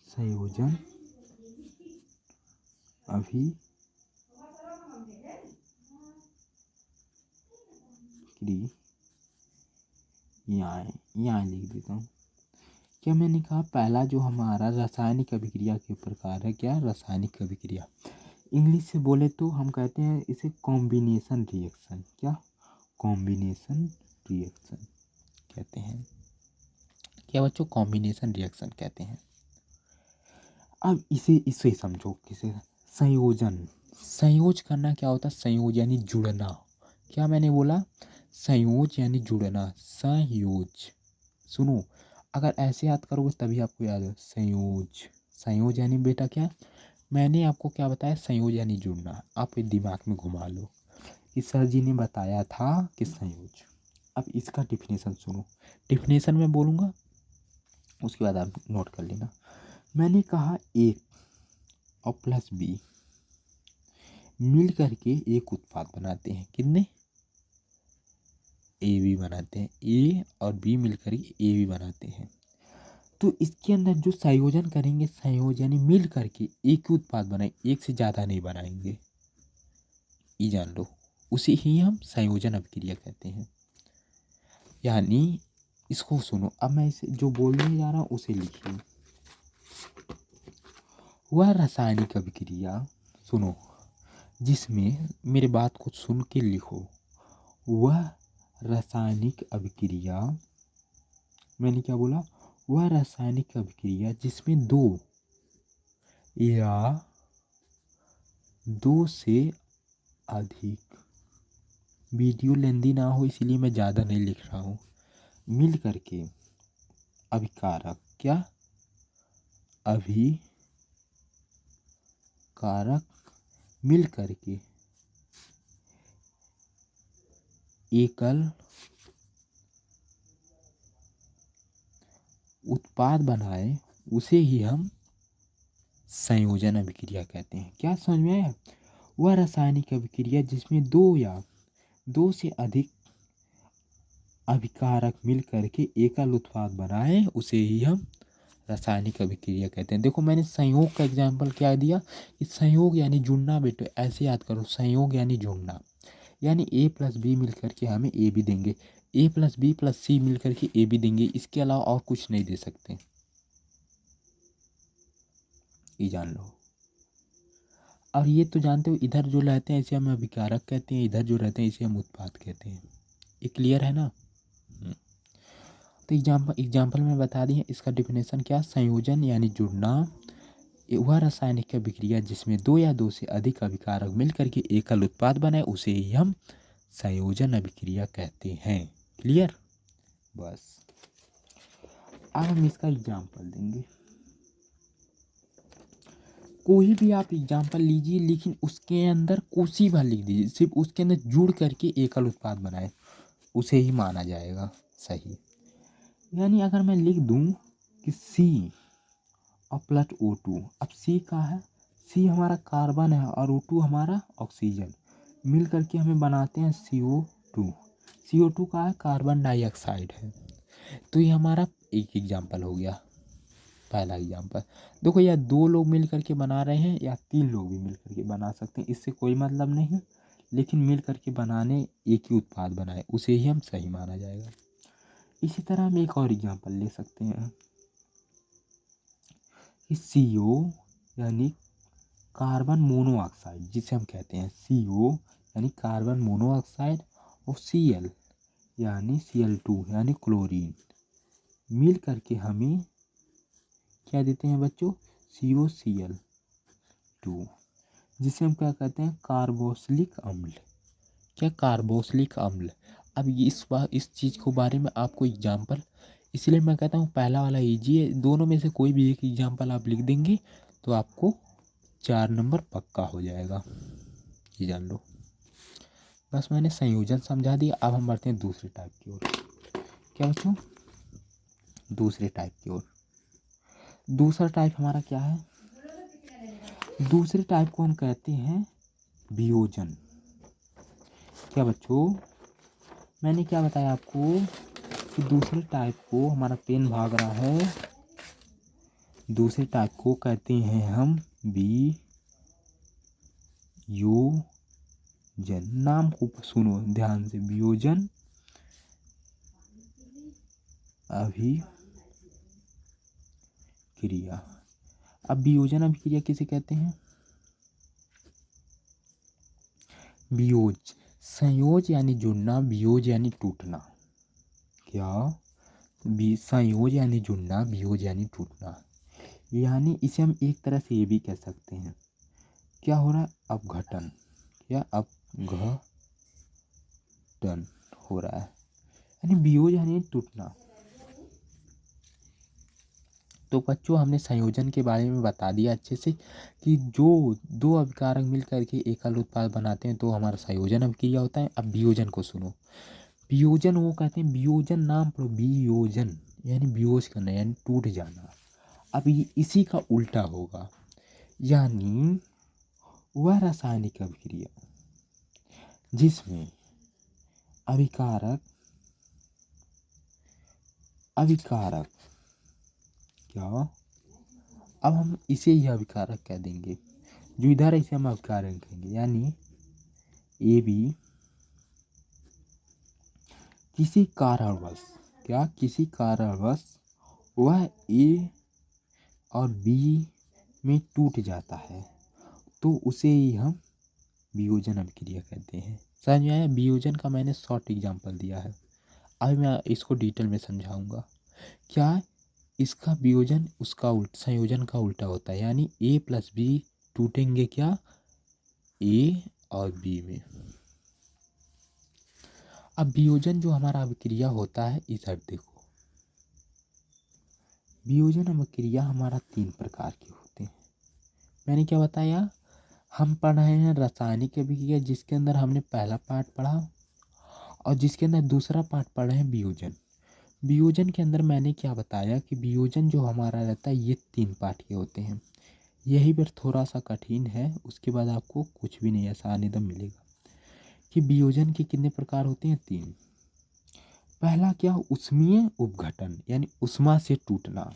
संयोजन यहाँ लिख देता हूँ। क्या मैंने कहा? पहला जो हमारा रासायनिक अभिक्रिया के प्रकार है, क्या? रासायनिक अभिक्रिया। इंग्लिश से बोले तो हम कहते हैं इसे कॉम्बिनेशन रिएक्शन। क्या? कॉम्बिनेशन रिएक्शन कहते हैं। क्या बच्चों? कॉम्बिनेशन रिएक्शन कहते हैं। अब इसे समझो, किसे? संयोजन। संयोज करना क्या होता है? संयोज यानी जुड़ना। क्या मैंने बोला? संयोज यानी जुड़ना। संयोज, सुनो, अगर ऐसे याद करोगे तभी आपको याद हो। संयोज, संयोज यानी बेटा क्या? मैंने आपको क्या बताया? संयोज यानी जुड़ना। आप ये दिमाग में घुमा लो कि सर जी ने बताया था कि संयोज। अब इसका डिफिनेशन सुनो, डिफिनेशन में बोलूँगा, उसके बाद आप नोट कर लेना। मैंने कहा ए और प्लस बी मिल करके एक उत्पाद बनाते हैं। कितने? ए बी बनाते हैं। ए और बी मिल करके ए बी बनाते हैं। तो इसके अंदर जो संयोजन करेंगे, संयोजन यानी मिल करके एक ही उत्पाद बनाए, एक से ज़्यादा नहीं बनाएंगे। ये जान लो, उसे ही हम संयोजन अभिक्रिया कहते हैं। यानी इसको सुनो, अब मैं इसे जो बोलने जा रहा हूँ उसे लिखिए। वह रासायनिक अभिक्रिया, सुनो, जिसमें, मेरे बात को सुन के लिखो, वह रासायनिक अभिक्रिया, मैंने क्या बोला? वह रासायनिक अभिक्रिया जिसमें दो या दो से अधिक, वीडियो लेंदी ना हो इसलिए मैं ज़्यादा नहीं लिख रहा हूँ, मिल करके अभिकारक, क्या? अभिकारक मिल करके एकल उत्पाद बनाए, उसे ही हम संयोजन अभिक्रिया कहते हैं। क्या समझ में आया? वह रासायनिक अभिक्रिया जिसमें दो या दो से अधिक अभिकारक मिल करके एकल उत्पाद बनाए, उसे ही हम रासायनिक अभिक्रिया कहते हैं। देखो मैंने संयोग का एग्जाम्पल क्या दिया कि संयोग यानी जुड़ना। बेटे ऐसे याद करो, संयोग यानी जुड़ना, यानी ए प्लस बी मिल करके हमें ए बी देंगे, ए प्लस बी प्लस सी मिल करके ए बी देंगे, इसके अलावा और कुछ नहीं दे सकते। ये जान लो। और ये तो जानते हो, इधर जो रहते हैं इसे हम अभिकारक कहते हैं, इधर जो रहते हैं इसे हम उत्पाद कहते हैं। ये क्लियर है ना? तो एग्जाम्पल में बता दिए इसका डिफिनेशन। क्या? संयोजन यानी जुड़ना, वह रासायनिक अभिक्रिया जिसमें दो या दो से अधिक अभिकारक मिल करके एकल उत्पाद बनाए, उसे ही हम संयोजन अभिक्रिया कहते हैं। क्लियर? बस। अब हम इसका एग्जाम्पल देंगे। कोई भी आप एग्जाम्पल लीजिए, लेकिन उसके अंदर कोसी भर लिख दीजिए, सिर्फ उसके अंदर जुड़ करके एकल उत्पाद बनाए, उसे ही माना जाएगा सही। यानी अगर मैं लिख दूं कि सी और प्लस O2, अब सी का है, सी हमारा कार्बन है और O2 हमारा ऑक्सीजन, मिल करके हमें बनाते हैं CO2। CO2 का है कार्बन डाइऑक्साइड है। तो ये हमारा एक एग्जाम्पल हो गया, पहला एग्जाम्पल। देखो, या दो लोग मिल करके बना रहे हैं या तीन लोग भी मिल करके बना सकते हैं, इससे कोई मतलब नहीं, लेकिन मिल करके बनाने एक ही उत्पाद बनाए उसे ही हम सही माना जाएगा। इसी तरह हम एक और एग्जाम्पल ले सकते हैं कि CO यानी कार्बन मोनोऑक्साइड, जिसे हम कहते हैं CO यानी कार्बन मोनोऑक्साइड, और Cl यानी Cl2 यानी क्लोरीन, मिल करके हमें क्या देते हैं बच्चों, COCl2, जिसे हम क्या कहते हैं, कार्बोक्सिलिक अम्ल। क्या, कार्बोक्सिलिक अम्ल। अब इस चीज़ को बारे में आपको एग्जाम्पल, इसलिए मैं कहता हूँ पहला वाला इजी है, दोनों में से कोई भी एक एग्जाम्पल आप लिख देंगे तो आपको 4 नंबर पक्का हो जाएगा, ये जान लो। बस मैंने संयोजन समझा दिया। अब हम बढ़ते हैं दूसरे टाइप की ओर। क्या बच्चों, दूसरे टाइप की ओर। दूसरा टाइप हमारा क्या है, दूसरे टाइप को हम कहते हैं वियोजन। क्या बच्चों, मैंने क्या बताया आपको कि दूसरे टाइप को, हमारा पेन भाग रहा है, दूसरे टाइप को कहते हैं हम वियोजन। नाम को सुनो ध्यान से, वियोजन अभिक्रिया। अब वियोजन अभिक्रिया किसे कहते हैं, वियोज संयोज यानी जुड़ना, वियोज यानी टूटना। क्या, संयोज यानी जुड़ना, वियोज यानी टूटना। यानी इसे हम एक तरह से ये भी कह सकते हैं, क्या हो रहा है, अपघटन या अपघटन हो रहा है, यानी वियोज यानी टूटना। तो बच्चों, हमने संयोजन के बारे में बता दिया अच्छे से कि जो दो अभिकारक मिल करके एकल उत्पाद बनाते हैं तो हमारा संयोजन अभिक्रिया होता है। अब वियोजन को सुनो, वियोजन वो कहते हैं, वियोजन नाम पर वियोजन यानी वियोज करना यानी टूट जाना। अब ये इसी का उल्टा होगा, यानी वह रासायनिक अभिक्रिया जिसमें अभिकारक अभिकारक क्या, अब हम इसे ही अभिकारक कह देंगे, जो इधर है इसे हम अभिकारक कहेंगे। यानी ए बी किसी कारणवश, क्या, किसी कारणवश वह ए और बी में टूट जाता है तो उसे ही हम वियोजन अभिक्रिया कहते हैं। समझ में आया, वियोजन का मैंने शॉर्ट एग्जांपल दिया है, अब मैं इसको डिटेल में समझाऊंगा। क्या, इसका वियोजन उसका संयोजन का उल्टा होता है, यानी ए प्लस बी टूटेंगे क्या, ए और बी में। अब वियोजन जो हमारा अभिक्रिया होता है, इधर देखो, वियोजन अभिक्रिया हमारा 3 प्रकार के होते हैं। मैंने क्या बताया, हम पढ़ रहे हैं रासायनिक अभिक्रिया, जिसके अंदर हमने पहला पार्ट पढ़ा, और जिसके अंदर दूसरा पार्ट पढ़ रहे हैं वियोजन। वियोजन के अंदर मैंने क्या बताया कि वियोजन जो हमारा रहता है ये 3 पार्ट के होते हैं। यही पर थोड़ा सा कठिन है, उसके बाद आपको कुछ भी नहीं आसान एकदम मिलेगा। कि वियोजन के कितने प्रकार होते हैं, 3। पहला क्या, उष्मीय उपघटन यानी उष्मा से टूटना।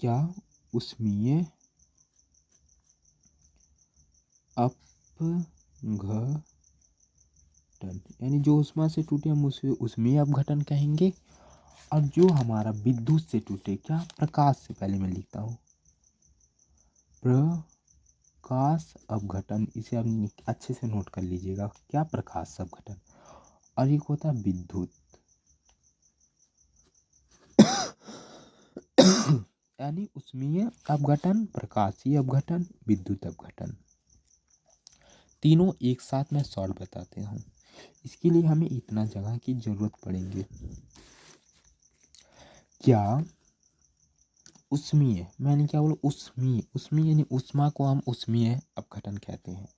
क्या, उष्मीय अपघटन यानी जो उष्मा से टूटे हम उसे उष्मीय अपघटन कहेंगे। और जो हमारा विद्युत से टूटे, क्या, प्रकाश से, पहले मैं लिखता हूँ प्रकाश अपघटन, इसे आप अच्छे से नोट कर लीजिएगा, क्या, प्रकाश अपघटन। और एक होता है विद्युत यानी उष्मीय अपघटन, प्रकाशीय अपघटन, विद्युत अपघटन। तीनों एक साथ मैं शॉर्ट बताते हूँ। इसके लिए हमें इतना जगह की जरूरत पड़ेगी। क्या उष्मीय, मैंने क्या बोला, उष्मीय, उष्मीय यानी ऊष्मा को हम उष्मीय अपघटन कहते हैं।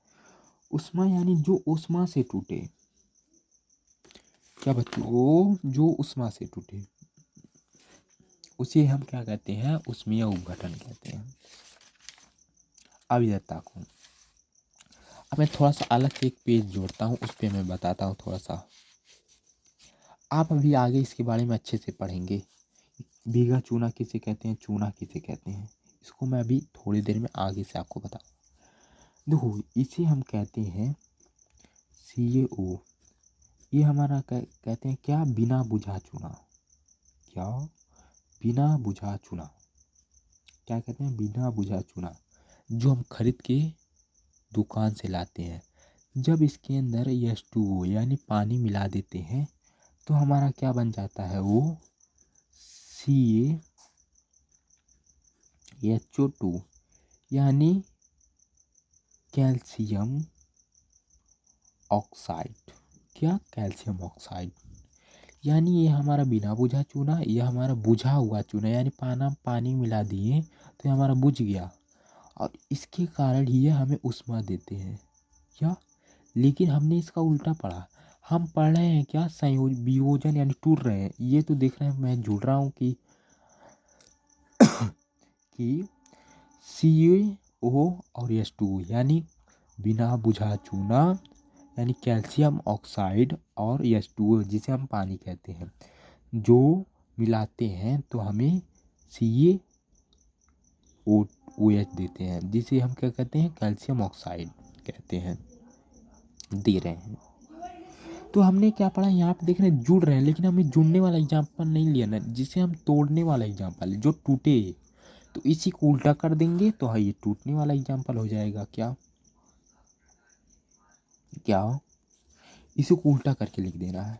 ऊष्मा यानी जो ऊष्मा से टूटे। क्या बच्चों, जो ऊष्मा से टूटे उसे हम क्या कहते हैं, उष्मीय अपघटन कहते हैं। अब इधर ताको, अब मैं थोड़ा सा अलग से एक पेज जोड़ता हूँ, उस पे मैं बताता हूँ थोड़ा सा। आप अभी आगे इसके बारे में अच्छे से पढ़ेंगे। भीगा चूना किसे कहते हैं, चूना किसे कहते हैं, इसको मैं अभी थोड़ी देर में आगे से आपको बताऊँ। देखो, इसे हम कहते हैं CaO। ये हमारा कहते हैं क्या, बिना बुझा चूना। क्या, बिना बुझा चूना। क्या कहते हैं, बिना बुझा चूना, जो हम खरीद के दुकान से लाते हैं। जब इसके अंदर H2O यानी पानी मिला देते हैं तो हमारा क्या बन जाता है, वो CaHO2 यानी कैल्शियम ऑक्साइड। क्या, कैल्शियम ऑक्साइड। यानी ये हमारा बिना बुझा चूना, ये हमारा बुझा हुआ चूना, यानी पानी मिला दिए तो ये हमारा बुझ गया और इसके कारण ये हमें ऊष्मा देते हैं। क्या, लेकिन हमने इसका उल्टा पढ़ा। हम पढ़ रहे हैं क्या, वियोजन यानी टूट रहे हैं। ये तो देख रहे हैं मैं जुड़ रहा हूँ कि CaO और H2O यानी बिना बुझा चूना यानी कैल्शियम ऑक्साइड और H2O जिसे हम पानी कहते हैं, जो मिलाते हैं तो हमें CaOH देते हैं, जिसे हम क्या कहते हैं, कैल्शियम ऑक्साइड कहते हैं, दे रहे हैं। तो हमने क्या पढ़ा, यहाँ पे देख रहे हैं जुड़ रहे हैं, लेकिन हमें जुड़ने वाला एग्जाम्पल नहीं लिया ना, जिसे हम तोड़ने वाला एग्जाम्पल जो टूटे, तो इसी को उल्टा कर देंगे तो हाँ ये टूटने वाला एग्जाम्पल हो जाएगा। क्या, क्या, इसी को उल्टा करके लिख देना है।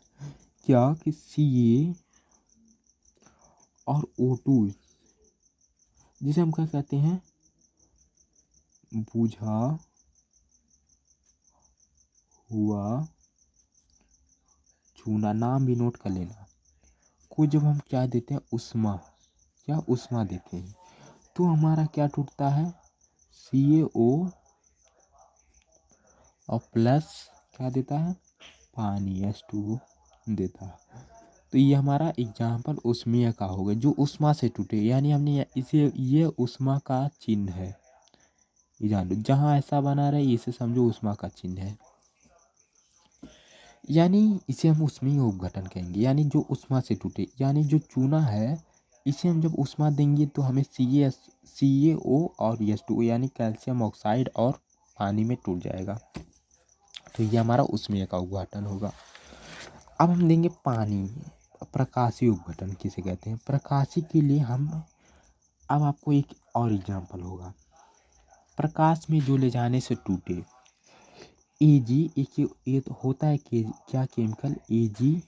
क्या कि Ca और O2 जिसे हम क्या कहते हैं, बुझा हुआ चूना, नाम भी नोट कर लेना, को जब हम क्या देते हैं, उष्मा, क्या उष्मा देते हैं तो हमारा क्या टूटता है, CaO और प्लस क्या देता है, पानी H2O देता है। तो ये हमारा एग्जाम्पल उष्मीय का होगा, जो उष्मा से टूटे, यानी हमने इसे, ये उष्मा का चिन्ह है, ये जान लो, जहाँ ऐसा बना रहे इसे समझो उष्मा का चिन्ह है, यानी इसे हम उष्मीय अपघटन कहेंगे। यानी जो उष्मा से टूटे, यानी जो चूना है इसे हम जब उष्मा देंगे तो हमें CaO और H2O यानी कैल्शियम ऑक्साइड और पानी में टूट जाएगा, तो ये हमारा उष्मीय का अपघटन होगा। अब हम देंगे पानी, प्रकाशीय अपघटन किसे कहते हैं। प्रकाशीय के लिए हम, अब आपको एक और एग्जाम्पल होगा, प्रकाश में जो ले जाने से टूटे। Ag एक ये तो होता है कि क्या केमिकल, AgCl।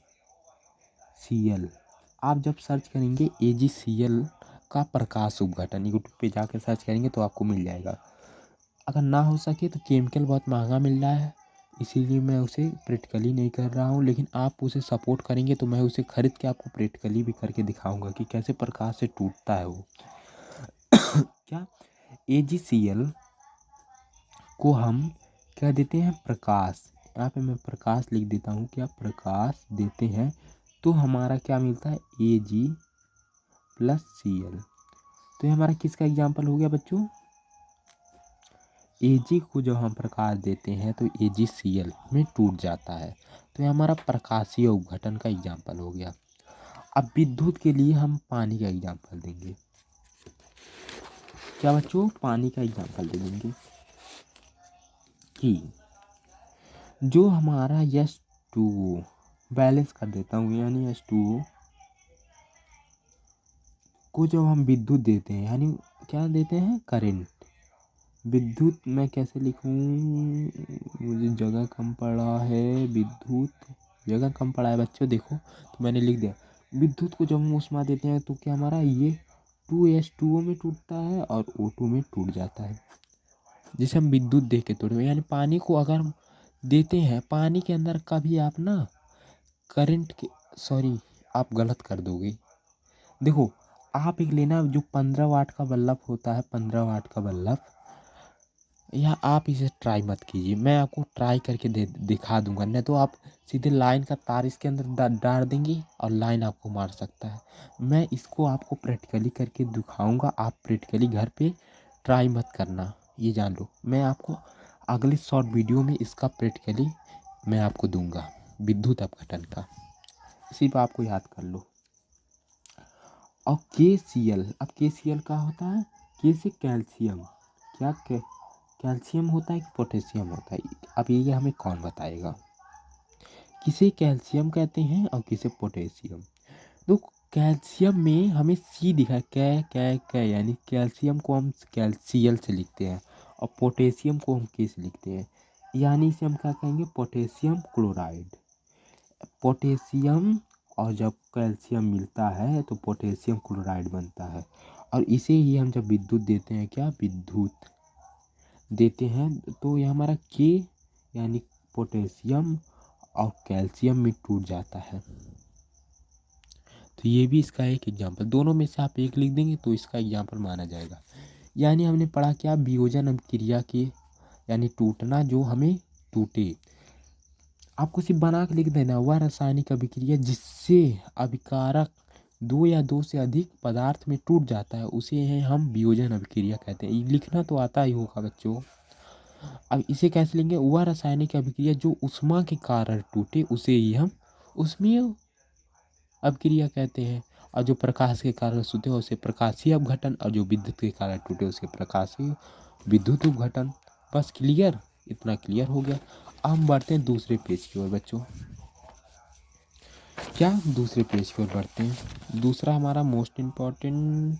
आप जब सर्च करेंगे AgCl का प्रकाश अपघटन, यूट्यूब पे जाकर सर्च करेंगे तो आपको मिल जाएगा। अगर ना हो सके तो केमिकल बहुत महंगा मिल रहा है, इसीलिए मैं उसे प्रैक्टिकली नहीं कर रहा हूँ, लेकिन आप उसे सपोर्ट करेंगे तो मैं उसे खरीद के आपको प्रैक्टिकली भी करके दिखाऊंगा कि कैसे प्रकाश से टूटता है वो। क्या, AgCl को हम क्या देते हैं, प्रकाश, यहाँ पे मैं प्रकाश लिख देता हूँ, क्या प्रकाश देते हैं तो हमारा क्या मिलता है, Ag+Cl। तो ये हमारा किसका एग्जाम्पल हो गया बच्चों, Ag को जब हम प्रकाश देते हैं तो AgCl में टूट जाता है, तो ये हमारा प्रकाशीय अपघटन का एग्जाम्पल हो गया। अब विद्युत के लिए हम पानी का एग्जाम्पल देंगे। क्या बच्चों, पानी का एग्जाम्पल दे देंगे कि जो हमारा H2O, बैलेंस कर देता हूँ, यानी H2O को जब हम विद्युत देते हैं, यानी क्या देते हैं, करंट। विद्युत मैं कैसे लिखूँ, मुझे जगह कम पड़ा है, विद्युत जगह कम पड़ा है बच्चों, देखो तो मैंने लिख दिया। विद्युत को जब हम ऊष्मा देते हैं तो क्या हमारा ये 2H2O में टूटता है और O2 में टूट जाता है, जिसे हम विद्युत दे के तोड़े। यानी पानी को अगर देते हैं पानी के अंदर कभी आप ना करंट के, सॉरी आप गलत कर दोगे। देखो आप एक लेना जो 15 वाट का बल्ब होता है, 15 वाट का बल्ब, या आप इसे ट्राई मत कीजिए, मैं आपको ट्राई करके दिखा दूंगा, नहीं तो आप सीधे लाइन का तार इसके अंदर डाल देंगे और लाइन आपको मार सकता है। मैं इसको आपको प्रैक्टिकली करके दिखाऊंगा, आप प्रैक्टिकली घर पे ट्राई मत करना, ये जान लो। मैं आपको अगले शॉर्ट वीडियो में इसका प्रैक्टिकली मैं आपको दूंगा, विद्युत अपघटन का, सिर्फ आपको याद कर लो। और KCl, अब KCl का होता है, के से कैल्शियम, क्या कैल्शियम होता है कि पोटेशियम होता है, अब ये हमें कौन बताएगा। किसे कैल्शियम कहते हैं और किसे पोटेशियम। तो कैल्शियम में हमें सी दिखा है, कै यानी कैल्शियम को हम कैल्शियल से लिखते हैं और पोटेशियम को हम के से लिखते हैं, यानी इसे हम क्या कहेंगे, पोटेशियम क्लोराइड। पोटेशियम और जब कैल्शियम मिलता है तो पोटेशियम क्लोराइड बनता है, और इसे ही हम जब विद्युत देते हैं, क्या विद्युत देते हैं, तो ये हमारा के यानी पोटेशियम और कैल्शियम में टूट जाता है। तो ये भी इसका एक एग्जाम्पल, दोनों में से आप एक लिख देंगे तो इसका एग्जाम्पल माना जाएगा। यानी हमने पढ़ा क्या, वियोजन अभिक्रिया के यानी टूटना, जो हमें टूटे, आपको सिर्फ बना के लिख देना, वह रासायनिक अभिक्रिया जिससे अभिकारक दो या दो से अधिक पदार्थ में टूट जाता है, उसे है हम वियोजन अभिक्रिया कहते हैं। ये लिखना तो आता ही होगा बच्चों। अब इसे कैसे लेंगे, वह रासायनिक अभिक्रिया जो ऊष्मा के कारण टूटे, उसे ही हम ऊष्मीय अभिक्रिया कहते हैं। और जो प्रकाश के कारण टूटे उसे प्रकाशीय अपघटन, और जो विद्युत के कारण टूटे उसे प्रकाशीय विद्युत अपघटन। बस क्लियर, इतना क्लियर हो गया। अब हम बढ़ते हैं दूसरे पेज की ओर बच्चों, क्या दूसरे पेज की ओर बढ़ते हैं। दूसरा हमारा मोस्ट इम्पॉर्टेंट,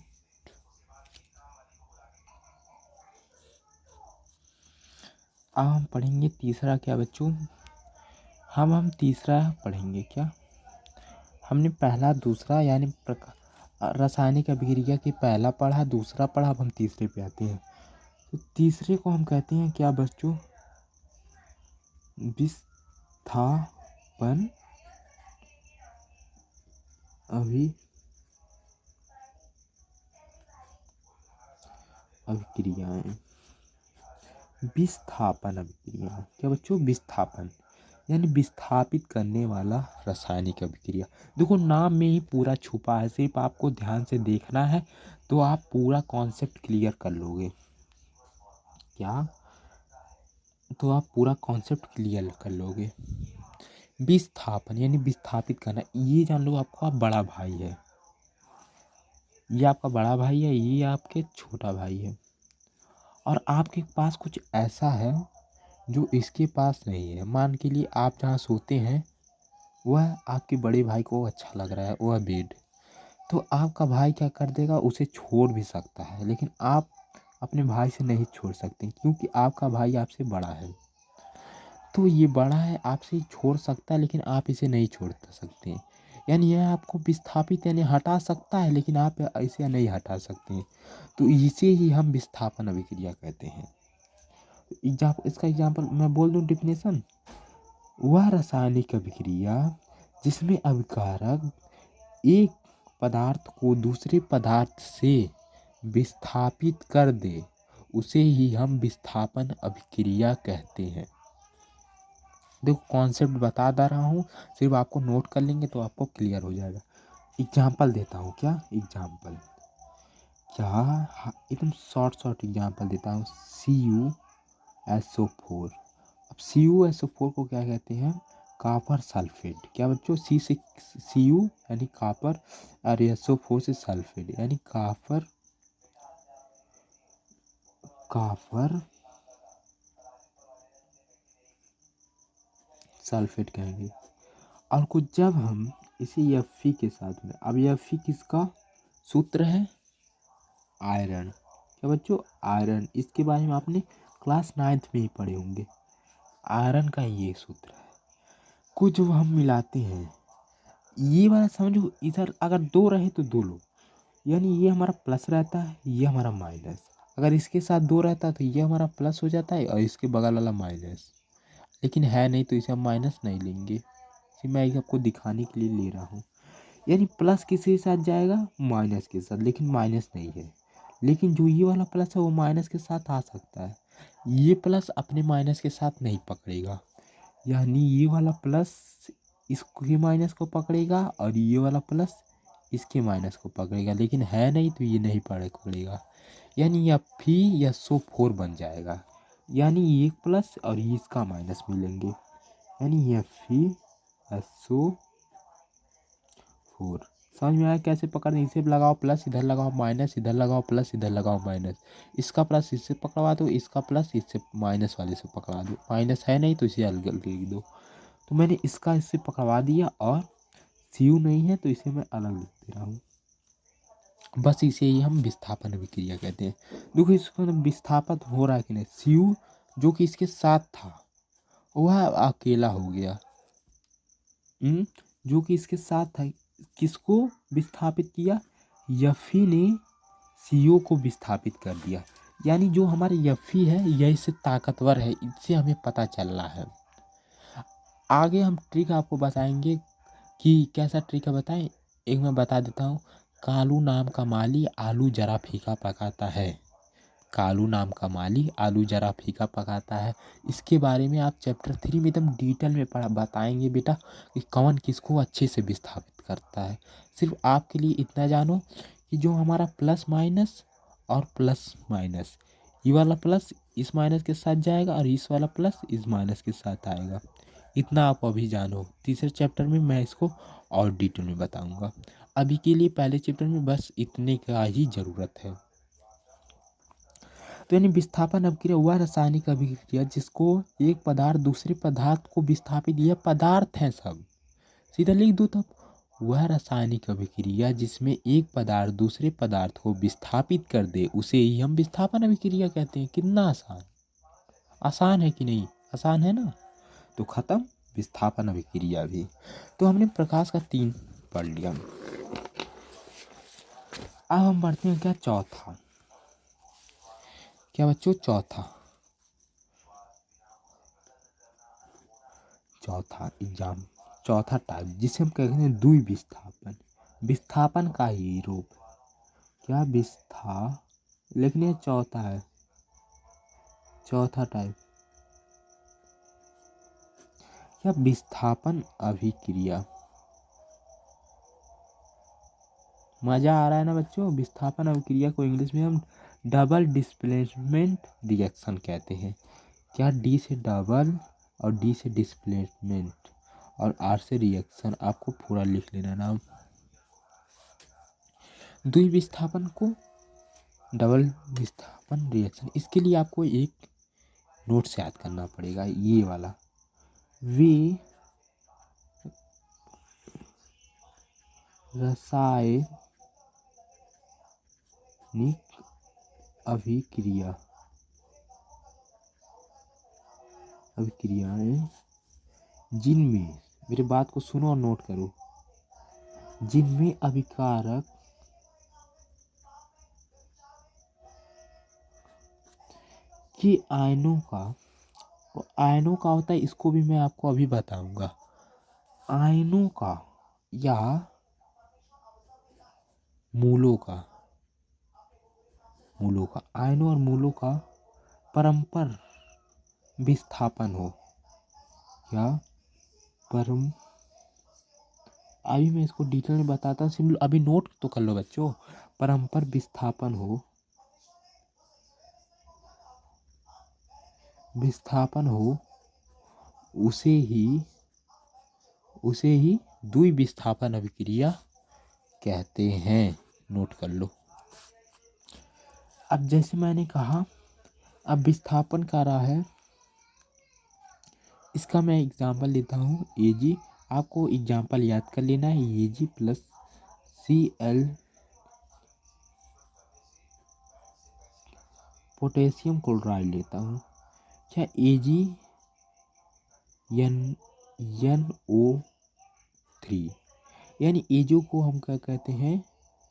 अब हम पढ़ेंगे तीसरा, क्या बच्चों, हम तीसरा पढ़ेंगे। क्या हमने पहला दूसरा यानी रासायनिक अभिक्रिया की पहला पढ़ा, दूसरा पढ़ा, अब हम तीसरे पे आते हैं। तो तीसरे को हम कहते हैं क्या बच्चों, विस्थापन अभिक्रियाएं। विस्थापन अभिक्रिया क्या बच्चों, विस्थापन यानी विस्थापित करने वाला रासायनिक अभिक्रिया। देखो नाम में ही पूरा छुपा है, सिर्फ आपको ध्यान से देखना है तो आप पूरा कॉन्सेप्ट क्लियर कर लोगे। क्या, तो आप पूरा कॉन्सेप्ट क्लियर कर लोगे। विस्थापन यानी विस्थापित करना, ये जान लो आपका बड़ा भाई है, ये आपका बड़ा भाई है, ये आपके छोटा भाई है, और आपके पास कुछ ऐसा है जो इसके पास नहीं है। मान के लिए आप जहाँ सोते हैं वह आपके बड़े भाई को अच्छा लग रहा है वह बेड, तो आपका भाई क्या कर देगा, उसे छोड़ भी सकता है, लेकिन आप अपने भाई से नहीं छोड़ सकते क्योंकि आपका भाई आपसे बड़ा है। तो ये बड़ा है, आपसे छोड़ सकता है लेकिन आप इसे नहीं छोड़ सकते, यानी यह आपको विस्थापित यानी हटा सकता है लेकिन आप इसे नहीं हटा सकते। तो इसे ही हम विस्थापन अभिक्रिया कहते हैं। इसका एग्जाम्पल मैं बोल दूं, डिफिनेशन, वह रासायनिक अभिक्रिया जिसमें अभिकारक एक पदार्थ को दूसरे पदार्थ से विस्थापित कर दे, उसे ही हम विस्थापन अभिक्रिया कहते हैं। देखो कॉन्सेप्ट बता दे रहा हूँ, सिर्फ आपको नोट कर लेंगे तो आपको क्लियर हो जाएगा। एग्जाम्पल देता हूँ, क्या एग्जाम्पल, एकदम शॉर्ट एग्जाम्पल देता हूँ। CuSO4, अब CuSO4 को क्या कहते हैं, कॉपर सल्फेट। क्या बच्चों, सी से Cu यानी कॉपर और SO4 से सल्फेट यानी कॉपर सल्फेट कहेंगे। और कुछ जब हम इसे Fe के साथ में, अब Fe किसका सूत्र है, आयरन। क्या बच्चों, आयरन, इसके बारे में आपने क्लास 9th में ही पढ़े होंगे। आयरन का ये सूत्र है। कुछ जब हम मिलाते हैं, ये वाला समझो, इधर अगर दो रहे तो दो लो, यानी ये हमारा प्लस रहता है, ये हमारा माइनस। अगर इसके साथ दो रहता है तो ये हमारा प्लस हो जाता है और इसके बगल वाला माइनस। लेकिन है नहीं तो इसे हम माइनस नहीं लेंगे। इसे मैं आपको दिखाने के लिए ले रहा हूँ। यानी प्लस किसके साथ जाएगा, माइनस के साथ, लेकिन माइनस नहीं है। लेकिन जो ये वाला प्लस है वो माइनस के साथ आ सकता है, ये प्लस अपने माइनस के साथ नहीं पकड़ेगा। यानी ये वाला प्लस इसके माइनस को पकड़ेगा और ये वाला प्लस इसके माइनस को पकड़ेगा, लेकिन है नहीं तो ये नहीं पकड़ेगा। यानी यह फी या सो 4 बन जाएगा। यानी ये प्लस और ये इसका माइनस मिलेंगे, यानी यह फी या सो 4। समझ में आया कैसे पकड़ना, इसे लगाओ प्लस, इधर लगाओ माइनस, इधर लगाओ प्लस, इधर लगाओ माइनस। इसका प्लस इससे पकड़वा दो, इसका प्लस इससे माइनस वाले से पकड़ा दो। माइनस है नहीं तो इसे अलग अलग लिख दो। तो मैंने इसका इससे पकड़वा दिया और सी नहीं है तो इसे मैं अलग लिख दे रहा हूँ। बस इसे ही हम विस्थापन अभिक्रिया कहते हैं। देखो इसको विस्थापित हो रहा है कि नहीं, सी जो कि इसके साथ था वह अकेला हो गया। जो कि इसके साथ था किसको विस्थापित किया, यफी ने सीओ को विस्थापित कर दिया। यानी जो हमारे यफी है यह इससे ताकतवर है, इससे हमें पता चल रहा है। आगे हम ट्रिक आपको बताएंगे कि कैसा ट्रिक है, बताएं। एक मैं बता देता हूँ। कालू नाम का माली आलू जरा फीका पकाता है। कालू नाम का माली आलू जरा फीका पकाता है। इसके बारे में आप चैप्टर 3 में एकदम डिटेल में बताएंगे बेटा कि कौन किसको अच्छे से विस्थापित करता है। सिर्फ आपके लिए इतना जानो कि जो हमारा प्लस माइनस और प्लस माइनस, ये वाला प्लस इस माइनस के साथ जाएगा और इस वाला प्लस इस माइनस के साथ आएगा। इतना आप अभी जानो। तीसरे चैप्टर में मैं इसको और डिटेल में बताऊंगा। अभी के लिए पहले चैप्टर में बस इतने का ही ज़रूरत है। तो यानी विस्थापन अभिक्रिया वह रासायनिक अभिक्रिया जिसको एक पदार्थ दूसरे पदार्थ को विस्थापित, यह पदार्थ है सब, सीधा लिख दूँ तब। वह रासायनिक अभिक्रिया जिसमें एक पदार्थ दूसरे पदार्थ को विस्थापित कर दे उसे ही हम विस्थापन अभिक्रिया कहते हैं। कितना आसान, आसान है कि नहीं, आसान है ना। तो खत्म विस्थापन अभिक्रिया भी। तो हमने प्रकाश का 3 पढ़ लिया। अब हम बढ़ते हैं क्या, चौथा। क्या बच्चों, चौथा एग्जाम, चौथा टाइप जिसे हम कहते हैं द्वि विस्थापन। विस्थापन का ही रूप, क्या लेकिन ये चौथा है, चौथा टाइप क्या, विस्थापन अभिक्रिया। मजा आ रहा है ना बच्चों। विस्थापन अभिक्रिया को इंग्लिश में हम डबल डिस्प्लेसमेंट रिएक्शन कहते हैं। क्या, डी से डबल और डी से डिस्प्लेसमेंट और आर से रिएक्शन, आपको पूरा लिख लेना नाम। द्विविस्थापन को डबल विस्थापन रिएक्शन, इसके लिए आपको एक नोट से याद करना पड़ेगा, ये वाला। वे रासायनिक अभिक्रियाएं जिनमें, मेरे बात को सुनो और नोट करो, जिनमें अभिकारक के आयनों का होता है, इसको भी मैं आपको अभी बताऊंगा। आयनों का या मूलों का आयनों और मूलों का परस्पर विस्थापन हो, या अभी मैं इसको डिटेल में बताता हूँ, सिंपल अभी नोट तो कर लो बच्चों। परस्पर विस्थापन हो उसे ही द्विविस्थापन अभिक्रिया कहते हैं। नोट कर लो। अब जैसे मैंने कहा, अब विस्थापन कर रहा है, इसका मैं एग्जांपल लेता हूँ Ag। आपको एग्जांपल याद कर लेना है, Ag plus Cl potassium chloride लेता हूँ। क्या, AgNO3, यानी Ag को हम क्या कहते हैं,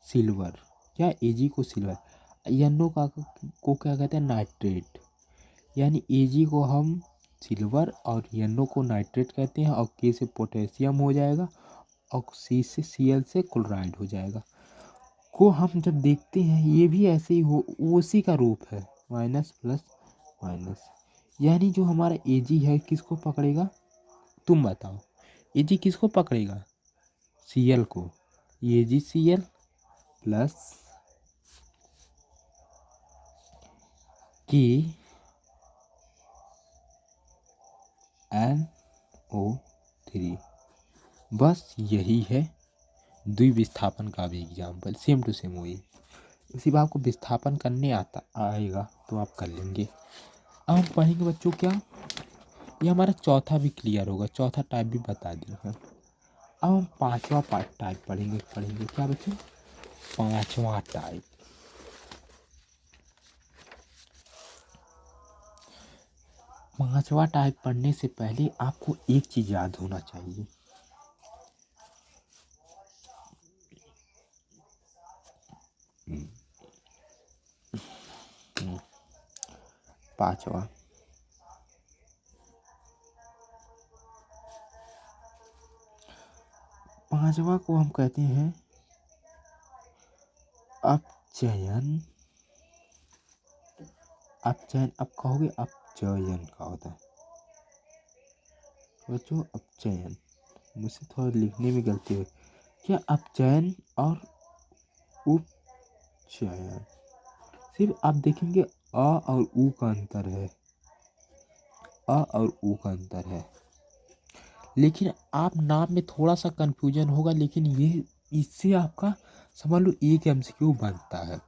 सिल्वर। क्या, Ag को सिल्वर, NO को क्या कहते हैं, नाइट्रेट। यानी Ag को हम सिल्वर और NO को नाइट्रेट कहते हैं और K से पोटेशियम हो जाएगा और C से Cl से क्लोराइड हो जाएगा। को हम जब देखते हैं ये भी ऐसे ही हो उसी का रूप है, माइनस प्लस माइनस, यानी जो हमारा Ag है किसको पकड़ेगा, तुम बताओ, Ag किसको पकड़ेगा, Cl को, AgCl प्लस KNO3। बस यही है द्विविस्थापन का भी एग्जाम्पल, सेम टू सेम वही। इसी बात को विस्थापन करने आएगा तो आप कर लेंगे। अब हम पढ़ेंगे बच्चों क्या, ये हमारा चौथा भी क्लियर होगा, चौथा टाइप भी बता दिया है। अब हम पांचवा टाइप पढ़ेंगे क्या बच्चों, पांचवा टाइप। पांचवा टाइप पढ़ने से पहले आपको एक चीज याद होना चाहिए, पांचवा को हम कहते हैं अपचयन। अब कहोगे अपचयन का होता है बच्चों, अपचयन, मुझसे थोड़ा लिखने में गलती हुई, क्या अपचयन और उपचयन, सिर्फ आप देखेंगे अ और उ का अंतर है, अ और उ का अंतर है, लेकिन आप नाम में थोड़ा सा कंफ्यूजन होगा, लेकिन ये इससे आपका समझ लो एक MCQ बनता है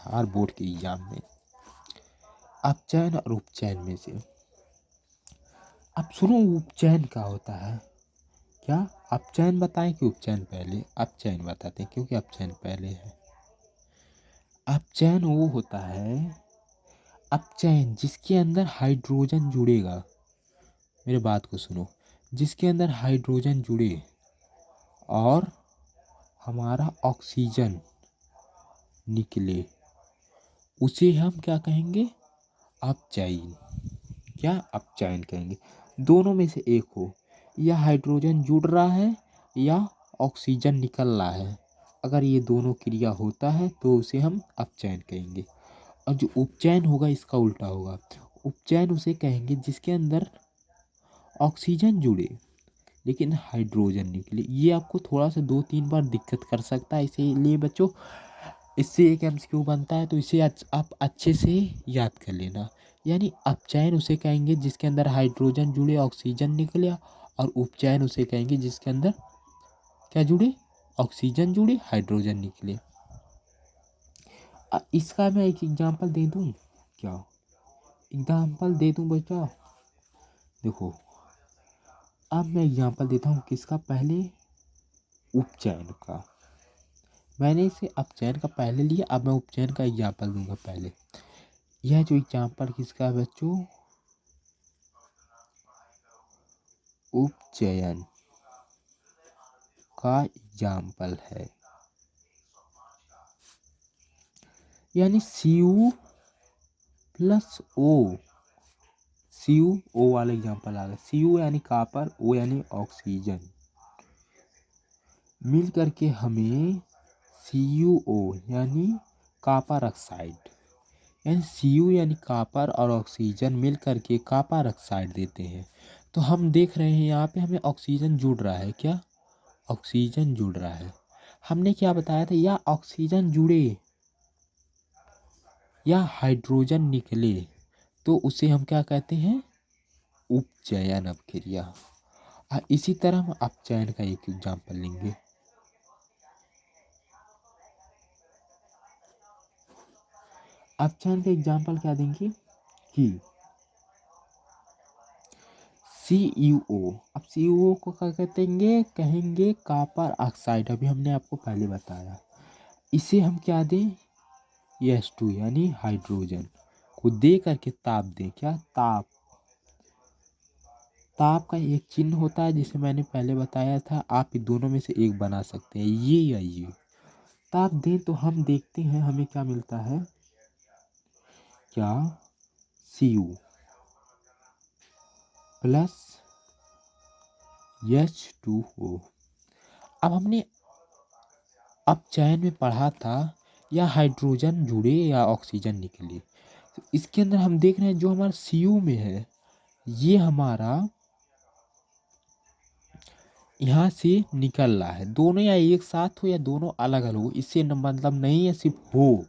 हर बोर्ड के एग्जाम में, अपचयन और उपचयन में से। अब सुनो उपचयन क्या होता है, क्या अपचयन बताएं कि उपचयन पहले, अपचयन बताते हैं क्योंकि अपचयन पहले है। अपचयन वो होता है, अपचयन जिसके अंदर हाइड्रोजन जुड़ेगा, मेरे बात को सुनो, जिसके अंदर हाइड्रोजन जुड़े और हमारा ऑक्सीजन निकले, उसे हम क्या कहेंगे, अपचयन। क्या अपचयन कहेंगे, दोनों में से एक हो, या हाइड्रोजन जुड़ रहा है या ऑक्सीजन निकल रहा है, अगर ये दोनों क्रिया होता है तो उसे हम अपचयन कहेंगे। और जो उपचयन होगा इसका उल्टा होगा, उपचयन उसे कहेंगे जिसके अंदर ऑक्सीजन जुड़े लेकिन हाइड्रोजन निकले। ये आपको थोड़ा सा 2-3 बार दिक्कत कर सकता है, इसीलिए बच्चों इससे एक MCQ बनता है, तो इसे आप अच्छे से याद कर लेना। यानी अपचयन उसे कहेंगे जिसके अंदर हाइड्रोजन जुड़े ऑक्सीजन निकले, और उपचयन उसे कहेंगे जिसके अंदर क्या जुड़े, ऑक्सीजन जुड़े हाइड्रोजन निकले। इसका मैं एक एग्जांपल दे दूं क्या, एग्जांपल दे दूं बच्चा, देखो अब मैं एग्जांपल देता हूँ किसका, पहले उपचयन का, मैंने इसे अपचयन का पहले लिया, अब मैं उपचयन का एग्जांपल दूंगा पहले। यह जो एग्जांपल किसका है बच्चों, उपचयन का एग्जाम्पल है, यानी Cu प्लस O, Cu वाला एग्जाम्पल आ गया, Cu यानी कॉपर, O यानी ऑक्सीजन, मिल करके हमें CuO यानी कॉपर ऑक्साइड, यानी Cu यानी कॉपर और ऑक्सीजन मिल करके कॉपर ऑक्साइड देते हैं। तो हम देख रहे हैं यहाँ पे हमें ऑक्सीजन जुड़ रहा है, क्या ऑक्सीजन जुड़ रहा है, हमने क्या बताया था, या ऑक्सीजन जुड़े या हाइड्रोजन निकले तो उसे हम क्या कहते हैं, उपचयन अभिक्रिया। इसी तरह हम अपचयन का एक एग्जाम्पल लेंगे, अपचयन का एग्जाम्पल क्या देंगे कि CuO, अब CuO को क्या कहेंगे, कहेंगे कॉपर ऑक्साइड, अभी हमने आपको पहले बताया, इसे हम क्या दें, H2 यानी हाइड्रोजन को दे करके ताप दें, क्या ताप, ताप का एक चिन्ह होता है जिसे मैंने पहले बताया था, आप दोनों में से एक बना सकते हैं, ये या ये, ताप दें तो हम देखते हैं हमें क्या मिलता है, क्या Cu, प्लस H2O। अब हमने चयन में पढ़ा था या हाइड्रोजन जुड़े या ऑक्सीजन निकले। तो इसके अंदर हम देख रहे हैं जो हमारा Cu में है ये हमारा यहाँ से निकल रहा है। दोनों या एक साथ हो या दोनों अलग अलग हो, इससे मतलब नहीं है, सिर्फ हो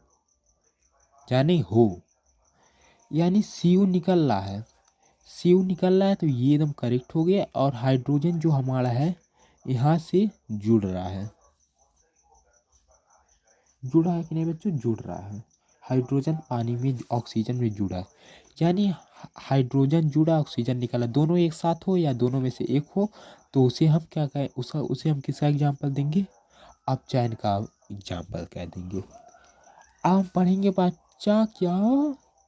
यानी हो, यानी Cu निकल रहा है। Cu निकल रहा है तो ये एकदम करेक्ट हो गया। और हाइड्रोजन जो हमारा है यहाँ से जुड़ रहा है। जुड़ा है कि नहीं बच्चों? जुड़ रहा है। हाइड्रोजन पानी में ऑक्सीजन में जुड़ा है, यानी हाइड्रोजन जुड़ा ऑक्सीजन निकला। दोनों एक साथ हो या दोनों में से एक हो तो उसे हम क्या कहें? उसे हम किसका एग्जाम्पल देंगे? अपचयन का एग्जाम्पल कह देंगे। अब हम पढ़ेंगे बच्चा क्या,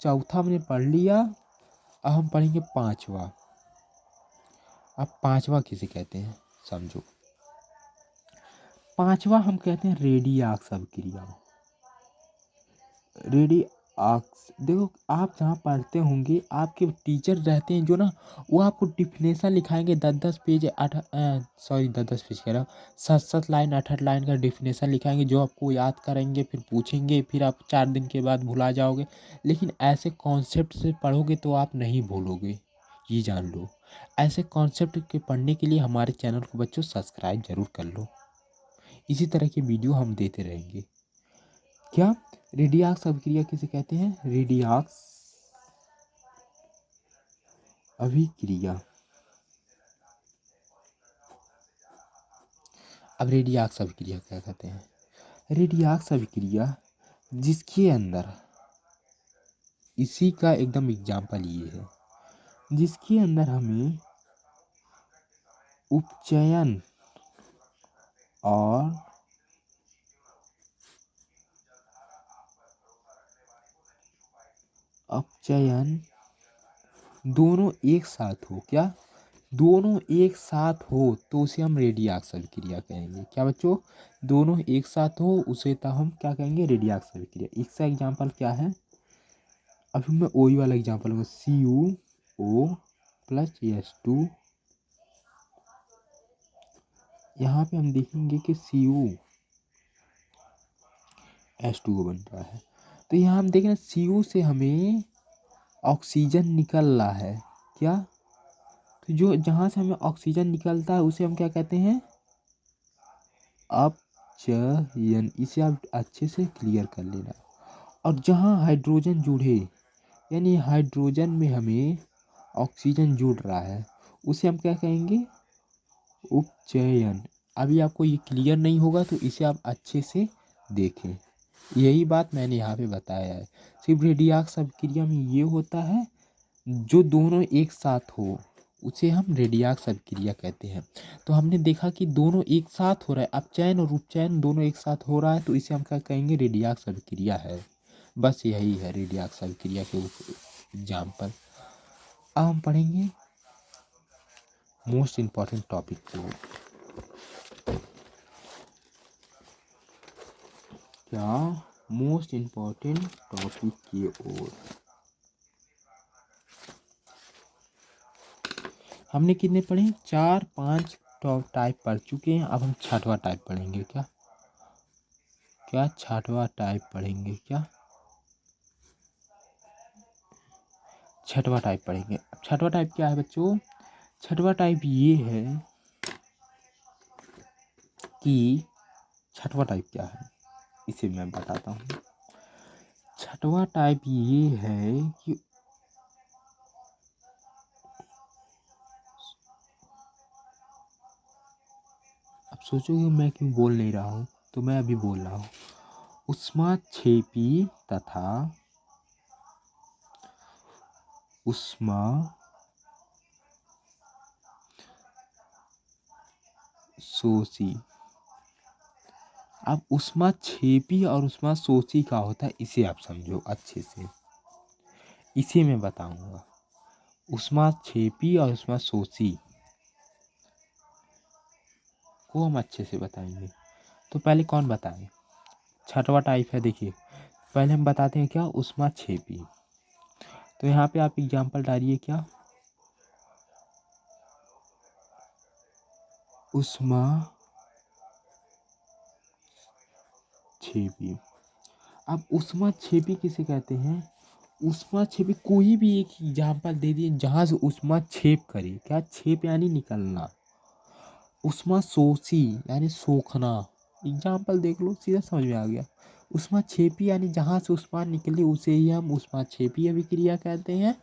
चौथा हमने पढ़ लिया। अब हम पढ़ेंगे पांचवा। अब पांचवा किसे कहते हैं समझो। पांचवा हम कहते हैं रेडियाक्स अभिक्रिया। रेडियाक्स, देखो आप जहाँ पढ़ते होंगे आपके टीचर रहते हैं जो ना, वो आपको डिफिनेशन लिखाएंगे 10-10 पेज, 10-10 पेज कह रहा हूँ, 7-7 लाइन 8-8 लाइन का डिफिनेशन लिखाएंगे जो आपको याद करेंगे, फिर पूछेंगे, फिर आप 4 दिन के बाद भुला जाओगे। लेकिन ऐसे कॉन्सेप्ट से पढ़ोगे तो आप नहीं भूलोगे, ये जान लो। ऐसे कॉन्सेप्ट के पढ़ने के लिए हमारे चैनल को बच्चों सब्सक्राइब जरूर कर लो। इसी तरह के वीडियो हम देते रहेंगे। क्या रेडियाक्स अभिक्रिया किसे कहते हैं? रेडियाक्स अभिक्रिया। अब रेडियाक्स अभिक्रिया क्या कहते हैं? रेडियाक्स अभिक्रिया जिसके अंदर, इसी का एकदम एग्जाम्पल ये है, जिसके अंदर हमें उपचयन और अपचयन दोनों एक साथ हो। क्या? दोनों एक साथ हो तो उसे हम रेडियाक्स अभिक्रिया कहेंगे। क्या बच्चों? दोनों एक साथ हो उसे तो हम क्या कहेंगे? रेडियाक्स अभिक्रिया। इसका एग्जाम्पल क्या है? अभी मैं वही वाला एग्जाम्पल लूँगा, CuO प्लस H2। यहाँ पे हम देखेंगे कि H2O बन रहा है। तो यहाँ हम देख रहे हैं Cu से हमें ऑक्सीजन निकल रहा है। क्या? तो जो जहाँ से हमें ऑक्सीजन निकलता है उसे हम क्या कहते हैं? अपचयन। इसे आप अच्छे से क्लियर कर लेना। और जहाँ हाइड्रोजन जुड़े, यानी हाइड्रोजन में हमें ऑक्सीजन जुड़ रहा है, उसे हम क्या कहेंगे? उपचयन। अभी आपको ये क्लियर नहीं होगा तो इसे आप अच्छे से देखें। यही बात मैंने यहाँ पे बताया है। सिर्फ रेडियाक्स अभिक्रिया में ये होता है जो दोनों एक साथ हो उसे हम रेडियाक्स अभिक्रिया कहते हैं। तो हमने देखा कि दोनों एक साथ हो रहा है, अपचयन और उपचयन दोनों एक साथ हो रहा है तो इसे हम क्या कहेंगे? रेडियाक्स अभिक्रिया है। बस यही है रेडियाक्स अभिक्रिया के एग्जाम्पल। अब हम पढ़ेंगे मोस्ट इम्पॉर्टेंट टॉपिक को। क्या? मोस्ट इम्पॉर्टेंट टॉपिक की ओर। हमने कितने पढ़े? 4-5 टाइप पढ़ चुके हैं। अब हम छठवां टाइप पढ़ेंगे। क्या? क्या छठवां टाइप पढ़ेंगे? क्या छठवां टाइप पढ़ेंगे? अब छठवां टाइप क्या है बच्चों? छठवां टाइप ये है कि, छठवां टाइप क्या है इसे मैं बताता हूँ। छठवां टाइप ये है कि अब सोचोगे मैं क्यों बोल नहीं रहा हूँ, तो मैं अभी बोल रहा हूँ। ऊष्माक्षेपी तथा ऊष्मा शोषी। अब ऊष्माक्षेपी और ऊष्माशोषी का होता है, इसे आप समझो अच्छे से। इसे मैं बताऊंगा। ऊष्माक्षेपी और ऊष्माशोषी को हम अच्छे से बताएंगे। तो पहले कौन बताएं? छठवां टाइप है, देखिए पहले हम बताते हैं क्या? ऊष्माक्षेपी। तो यहाँ पे आप एग्जाम्पल डालिए। क्या? उष्मा छेपी। अब उष्मा छेपी किसे कहते हैं? उष्मा छेपी कोई भी एक एग्जाम्पल दे दिए जहाँ से उष्मा छेप करे। क्या छेप यानी निकलना। उष्मा सोची यानी सोखना। एग्जाम्पल देख लो, सीधा समझ में आ गया। उष्मा छेपी यानी जहाँ से उष्मा निकले उसे ही हम उष्मा छेपी अभिक्रिया कहते हैं।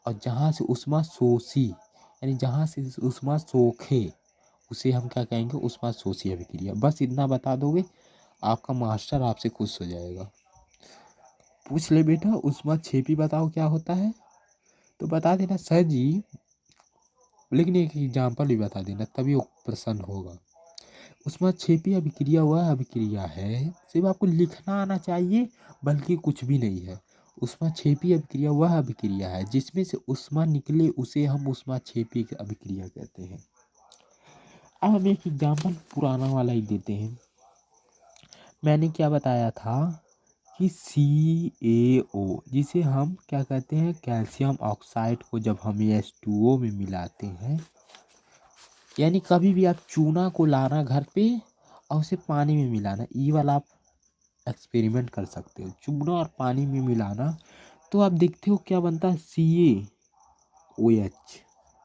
और जहाँ से उष्मा शोषी यानी जहाँ से उष्मा सोखे उसे हम क्या कहेंगे? उष्मा शोषी अभिक्रिया। बस इतना बता दोगे, आपका मास्टर आपसे खुश हो जाएगा। पूछ ले बेटा उष्मा छेपी बताओ क्या होता है, तो बता देना सर जी, लेकिन एक एग्जाम्पल भी बता देना, तभी वो प्रसन्न होगा। उष्मा छेपी अभिक्रिया वह अभिक्रिया है, सिर्फ आपको लिखना आना चाहिए, बल्कि कुछ भी नहीं है। उष्मा छेपी अभिक्रिया वह अभिक्रिया है जिसमें से उष्मा निकले उसे हम उष्मा छेपी अभिक्रिया कहते हैं। अब हम एक एग्जाम्पल पुराना वाला ही देते हैं। मैंने क्या बताया था कि CaO जिसे हम क्या कहते हैं? कैल्शियम ऑक्साइड को जब हम H2O में मिलाते हैं, यानी कभी भी आप चूना को लाना घर पे और उसे पानी में मिलाना, ये वाला आप एक्सपेरिमेंट कर सकते हो। चूना और पानी में मिलाना तो आप देखते हो क्या बनता है? CaOH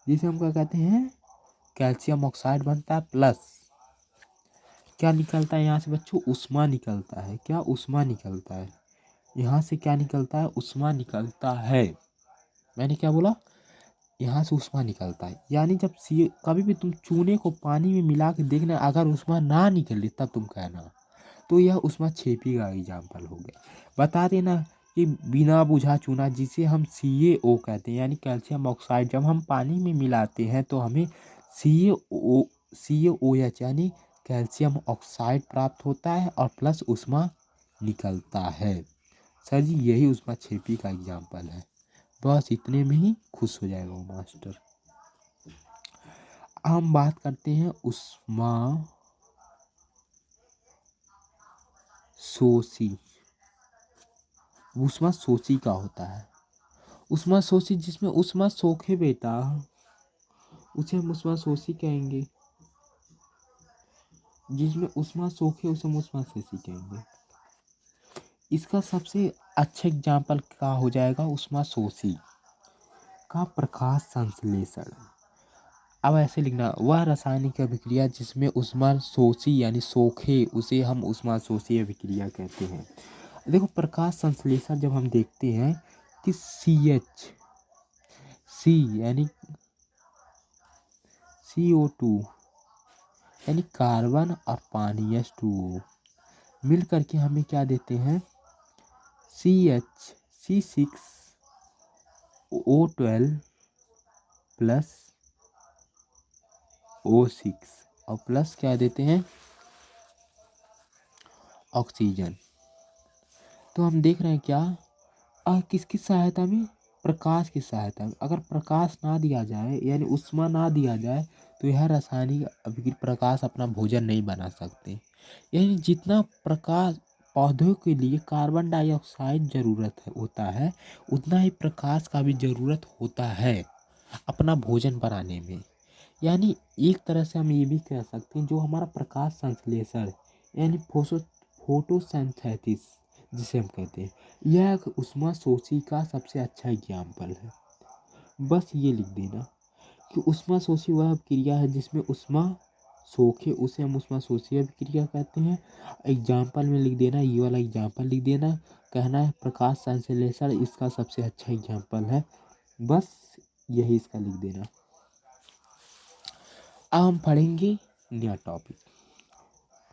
जिसे हम क्या कहते हैं? कैल्शियम ऑक्साइड बनता है, प्लस क्या निकलता है यहाँ से बच्चों? उष्मा निकलता है। क्या उष्मा निकलता है? यहाँ से क्या निकलता है? उष्मा निकलता है। मैंने क्या बोला? यहाँ से उष्मा निकलता है। यानी जब कभी भी तुम चूने को पानी में मिला के देखना, अगर उष्मा ना निकले तब तुम कहना, तो यह उष्मा छेपी का एग्जाम्पल हो गया। बता देना कि बिना बुझा चूना जिसे हम CaO कहते हैं, यानी कैल्शियम ऑक्साइड, जब हम पानी में मिलाते हैं तो हमें CaOH यानी कैल्शियम ऑक्साइड प्राप्त होता है और प्लस उष्मा निकलता है। सर जी यही उष्मा छेपी का एग्जाम्पल है। बस इतने में ही खुश हो जाएगा वो मास्टर। हम बात करते हैं उष्मा शोषी। उष्मा शोषी का होता है। उष्मा शोषी जिसमें उष्मा सोखे बेटा, उसे हम उष्मा शोषी कहेंगे। जिसमें उष्मा सोखे उसे हम उष्मा शोषी कहेंगे। इसका सबसे अच्छा एग्जाम्पल क्या हो जाएगा? उष्मा शोषी का प्रकाश संश्लेषण। अब ऐसे लिखना, वह रासायनिक अभिक्रिया जिसमें उष्मा शोषी यानी सोखे उसे हम उष्मा शोषी अभिक्रिया कहते हैं। देखो प्रकाश संश्लेषण जब हम देखते हैं कि C यानी CO2 यानी कार्बन और पानी H2O मिल करके हमें क्या देते हैं? C6O12 प्लस O6 और प्लस क्या देते हैं? ऑक्सीजन। तो हम देख रहे हैं क्या, किसकी सहायता में? प्रकाश की सहायता में। अगर प्रकाश ना दिया जाए यानी उष्मा ना दिया जाए तो यह रासायनिक अभिक्रिया प्रकाश अपना भोजन नहीं बना सकते। यानी जितना प्रकाश पौधों के लिए कार्बन डाइऑक्साइड जरूरत होता है, उतना ही प्रकाश का भी जरूरत होता है अपना भोजन बनाने में। यानी एक तरह से हम ये भी कह सकते हैं जो हमारा प्रकाश संश्लेषण यानी फोटोसिंथेसिस जिसे हम कहते हैं, यह एक उष्मा शोषी का सबसे अच्छा एग्जाम्पल है। बस ये लिख देना कि उष्मा शोषी वह क्रिया है जिसमें उष्मा सोखे उसे हम उष्मा शोषी अभिक्रिया कहते हैं। एग्जाम्पल में लिख देना, ये वाला एग्जाम्पल लिख देना, कहना है प्रकाश संश्लेषण इसका सबसे अच्छा एग्जाम्पल है। बस यही इसका लिख देना। अब हम पढ़ेंगे नया टॉपिक।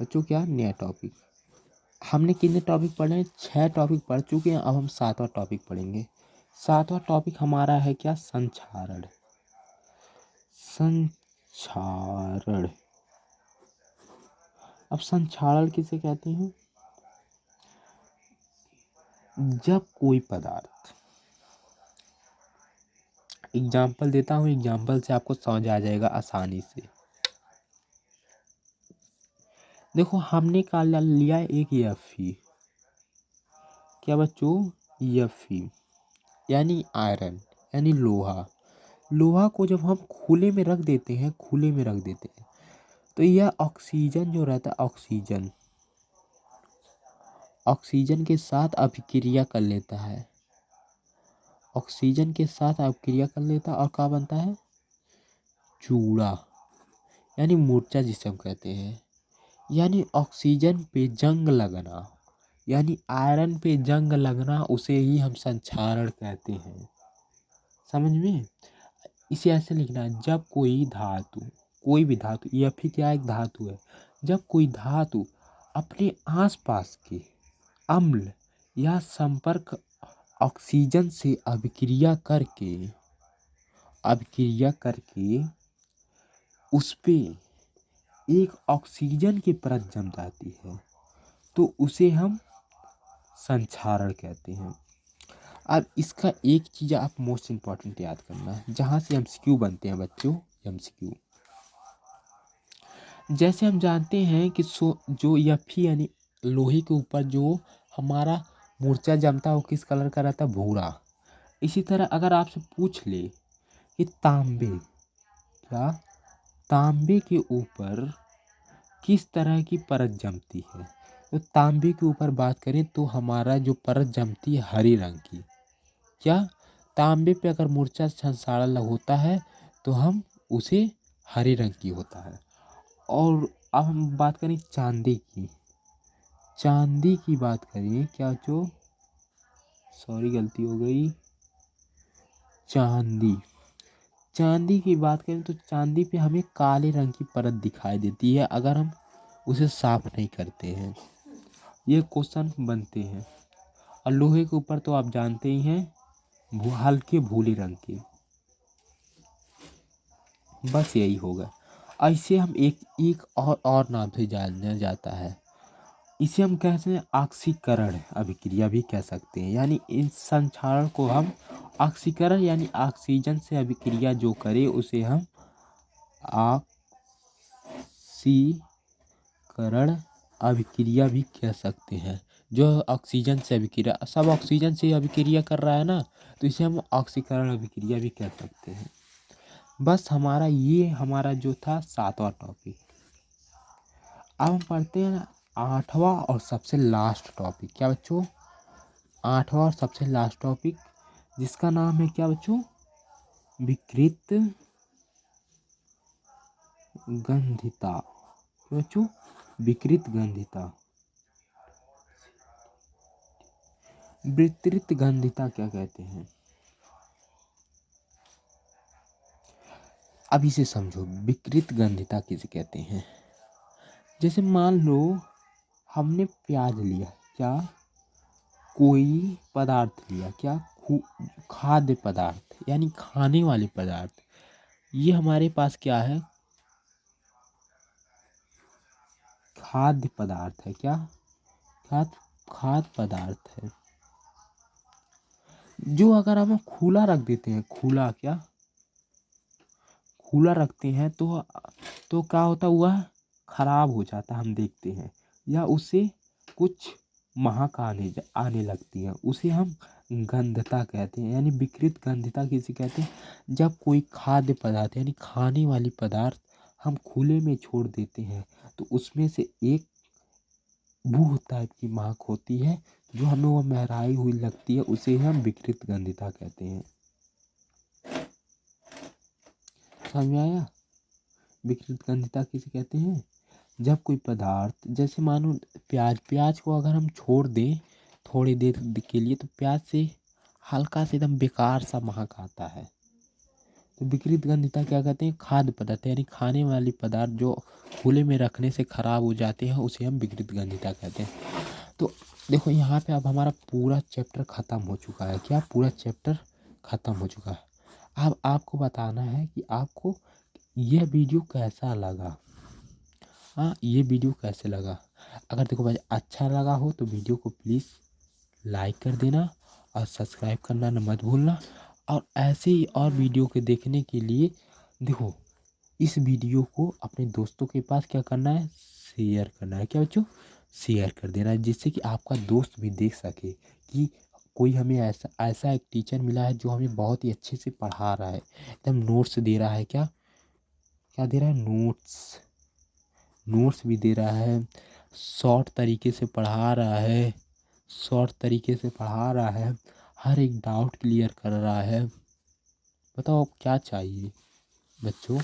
बच्चों क्या नया टॉपिक? हमने कितने टॉपिक पढ़े हैं? 6 टॉपिक पढ़ चुके हैं। अब हम 7वां टॉपिक पढ़ेंगे। 7वां टॉपिक हमारा है क्या? संक्षारण। संक्षारण। अब संक्षारण किसे कहते हैं? जब कोई पदार्थ, एग्जाम्पल देता हूँ, एग्जाम्पल से आपको समझ आ जाएगा आसानी से। देखो हमने का लिया एक Fe। क्या बच्चों? Fe यानी आयरन यानी लोहा। लोहा को जब हम खुले में रख देते हैं, तो यह ऑक्सीजन जो रहता है, ऑक्सीजन के साथ अभिक्रिया कर लेता है, ऑक्सीजन के साथ अभिक्रिया कर लेता है और क्या बनता है, चूड़ा, यानी मूर्छा जिसे हम कहते हैं। यानी ऑक्सीजन पे जंग लगना, यानी आयरन पे जंग लगना, उसे ही हम संक्षारण कहते हैं। समझ में? इसे ऐसे लिखना है, जब कोई धातु, कोई भी धातु, यह फिर क्या एक धातु है, जब कोई धातु अपने आसपास के अम्ल या संपर्क ऑक्सीजन से अभिक्रिया करके उस पे एक ऑक्सीजन की परत जम जाती है, तो उसे हम संक्षारण कहते हैं। अब इसका एक चीज़ आप मोस्ट इम्पॉर्टेंट याद करना है, जहाँ से एमसीक्यू बनते हैं बच्चों, एमसीक्यू। जैसे हम जानते हैं कि जो Fe यानी लोहे के ऊपर जो हमारा मूर्छा जमता है वो किस कलर का रहता है, भूरा। इसी तरह अगर आपसे पूछ ले कि तांबे के ऊपर किस तरह की परत जमती है, तो तांबे के ऊपर बात करें तो हमारा जो परत जमती है हरे रंग की। क्या तांबे पे अगर मूर्छा संसारण होता है तो हम उसे हरे रंग की होता है। और अब हम बात करें चांदी की बात करें, क्या जो सॉरी गलती हो गई, चांदी की बात करें तो चांदी पे हमें काले रंग की परत दिखाई देती है अगर हम उसे साफ नहीं करते हैं। ये क्वेश्चन बनते हैं। और लोहे के ऊपर तो आप जानते ही हैं, हल्के भूरे रंग के। बस यही होगा। ऐसे हम एक और नाम से जाना जाता है, इसे हम कहते हैं ऑक्सीकरण अभिक्रिया भी कह सकते हैं। यानी इन संक्षारण को हम ऑक्सीकरण यानी ऑक्सीजन से अभिक्रिया जो करे उसे हम ऑक्सीकरण अभिक्रिया भी कह सकते हैं। जो ऑक्सीजन से अभिक्रिया, सब ऑक्सीजन से अभिक्रिया कर रहा है ना, तो इसे हम ऑक्सीकरण अभिक्रिया भी कह सकते हैं। बस हमारा जो था 7वां टॉपिक। अब हम पढ़ते हैं 8वां और सबसे लास्ट टॉपिक। क्या बच्चों? 8वां और सबसे लास्ट टॉपिक, जिसका नाम है क्या बच्चों? विकृत गंधिता। क्या बच्चों? विकृत गंधिता। विकृत गंधिता क्या कहते हैं? अब इसे समझो, विकृत गंधिता किसे कहते हैं? जैसे मान लो हमने प्याज लिया, क्या कोई पदार्थ लिया, क्या खाद्य पदार्थ यानी खाने वाले पदार्थ, ये हमारे पास क्या है? खाद्य पदार्थ है। क्या खाद्य पदार्थ है, जो अगर हम खुला रख देते हैं, खुला रखते हैं तो क्या होता हुआ, खराब हो जाता, हम देखते हैं, या उससे कुछ महक आने लगती है, उसे हम गंधता कहते हैं। यानी विकृत गंधता किसे कहते हैं? जब कोई खाद्य पदार्थ यानी खाने वाली पदार्थ हम खुले में छोड़ देते हैं तो उसमें से एक बूह टाइप की महक होती है, जो हमें वो महराई हुई लगती है, उसे हम विकृत गंधिता कहते हैं। समझ में आया? विकृत गंधिता किसे कहते हैं? जब कोई पदार्थ, जैसे मानो प्याज को अगर हम छोड़ दें थोड़ी देर के लिए, तो प्याज से हल्का से एकदम बेकार सा महक आता है। तो विकृत गंधिता क्या कहते हैं? खाद्य पदार्थ यानी खाने वाली पदार्थ जो खुले में रखने से खराब हो जाते हैं, उसे हम विकृत गंधिता कहते हैं। तो देखो यहाँ पे अब हमारा पूरा चैप्टर ख़त्म हो चुका है। क्या पूरा चैप्टर ख़त्म हो चुका है? अब आपको बताना है कि आपको यह वीडियो कैसा लगा। हाँ, ये वीडियो कैसे लगा? अगर देखो भाई अच्छा लगा हो तो वीडियो को प्लीज़ लाइक कर देना और सब्सक्राइब करना न मत भूलना। और ऐसे ही और वीडियो के देखने के लिए देखो, इस वीडियो को अपने दोस्तों के पास क्या करना है? शेयर करना है। क्या बच्चों? शेयर कर देना है, जिससे कि आपका दोस्त भी देख सके कि कोई हमें ऐसा एक टीचर मिला है जो हमें बहुत ही अच्छे से पढ़ा रहा है, एकदम नोट्स दे रहा है। क्या क्या दे रहा है? नोट्स। नोट्स भी दे रहा है, शॉर्ट तरीके से पढ़ा रहा है, हर एक डाउट क्लियर कर रहा है। बताओ अब क्या चाहिए बच्चों।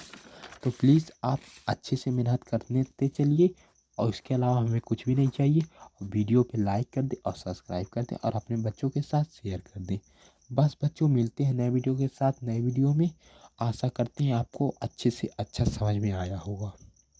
तो प्लीज़ आप अच्छे से मेहनत करते चलिए, और इसके अलावा हमें कुछ भी नहीं चाहिए। वीडियो पे लाइक कर दें और सब्सक्राइब कर दें और अपने बच्चों के साथ शेयर कर दें। बस बच्चों, मिलते हैं नए वीडियो के साथ, नए वीडियो में। आशा करते हैं आपको अच्छे से अच्छा समझ में आया होगा।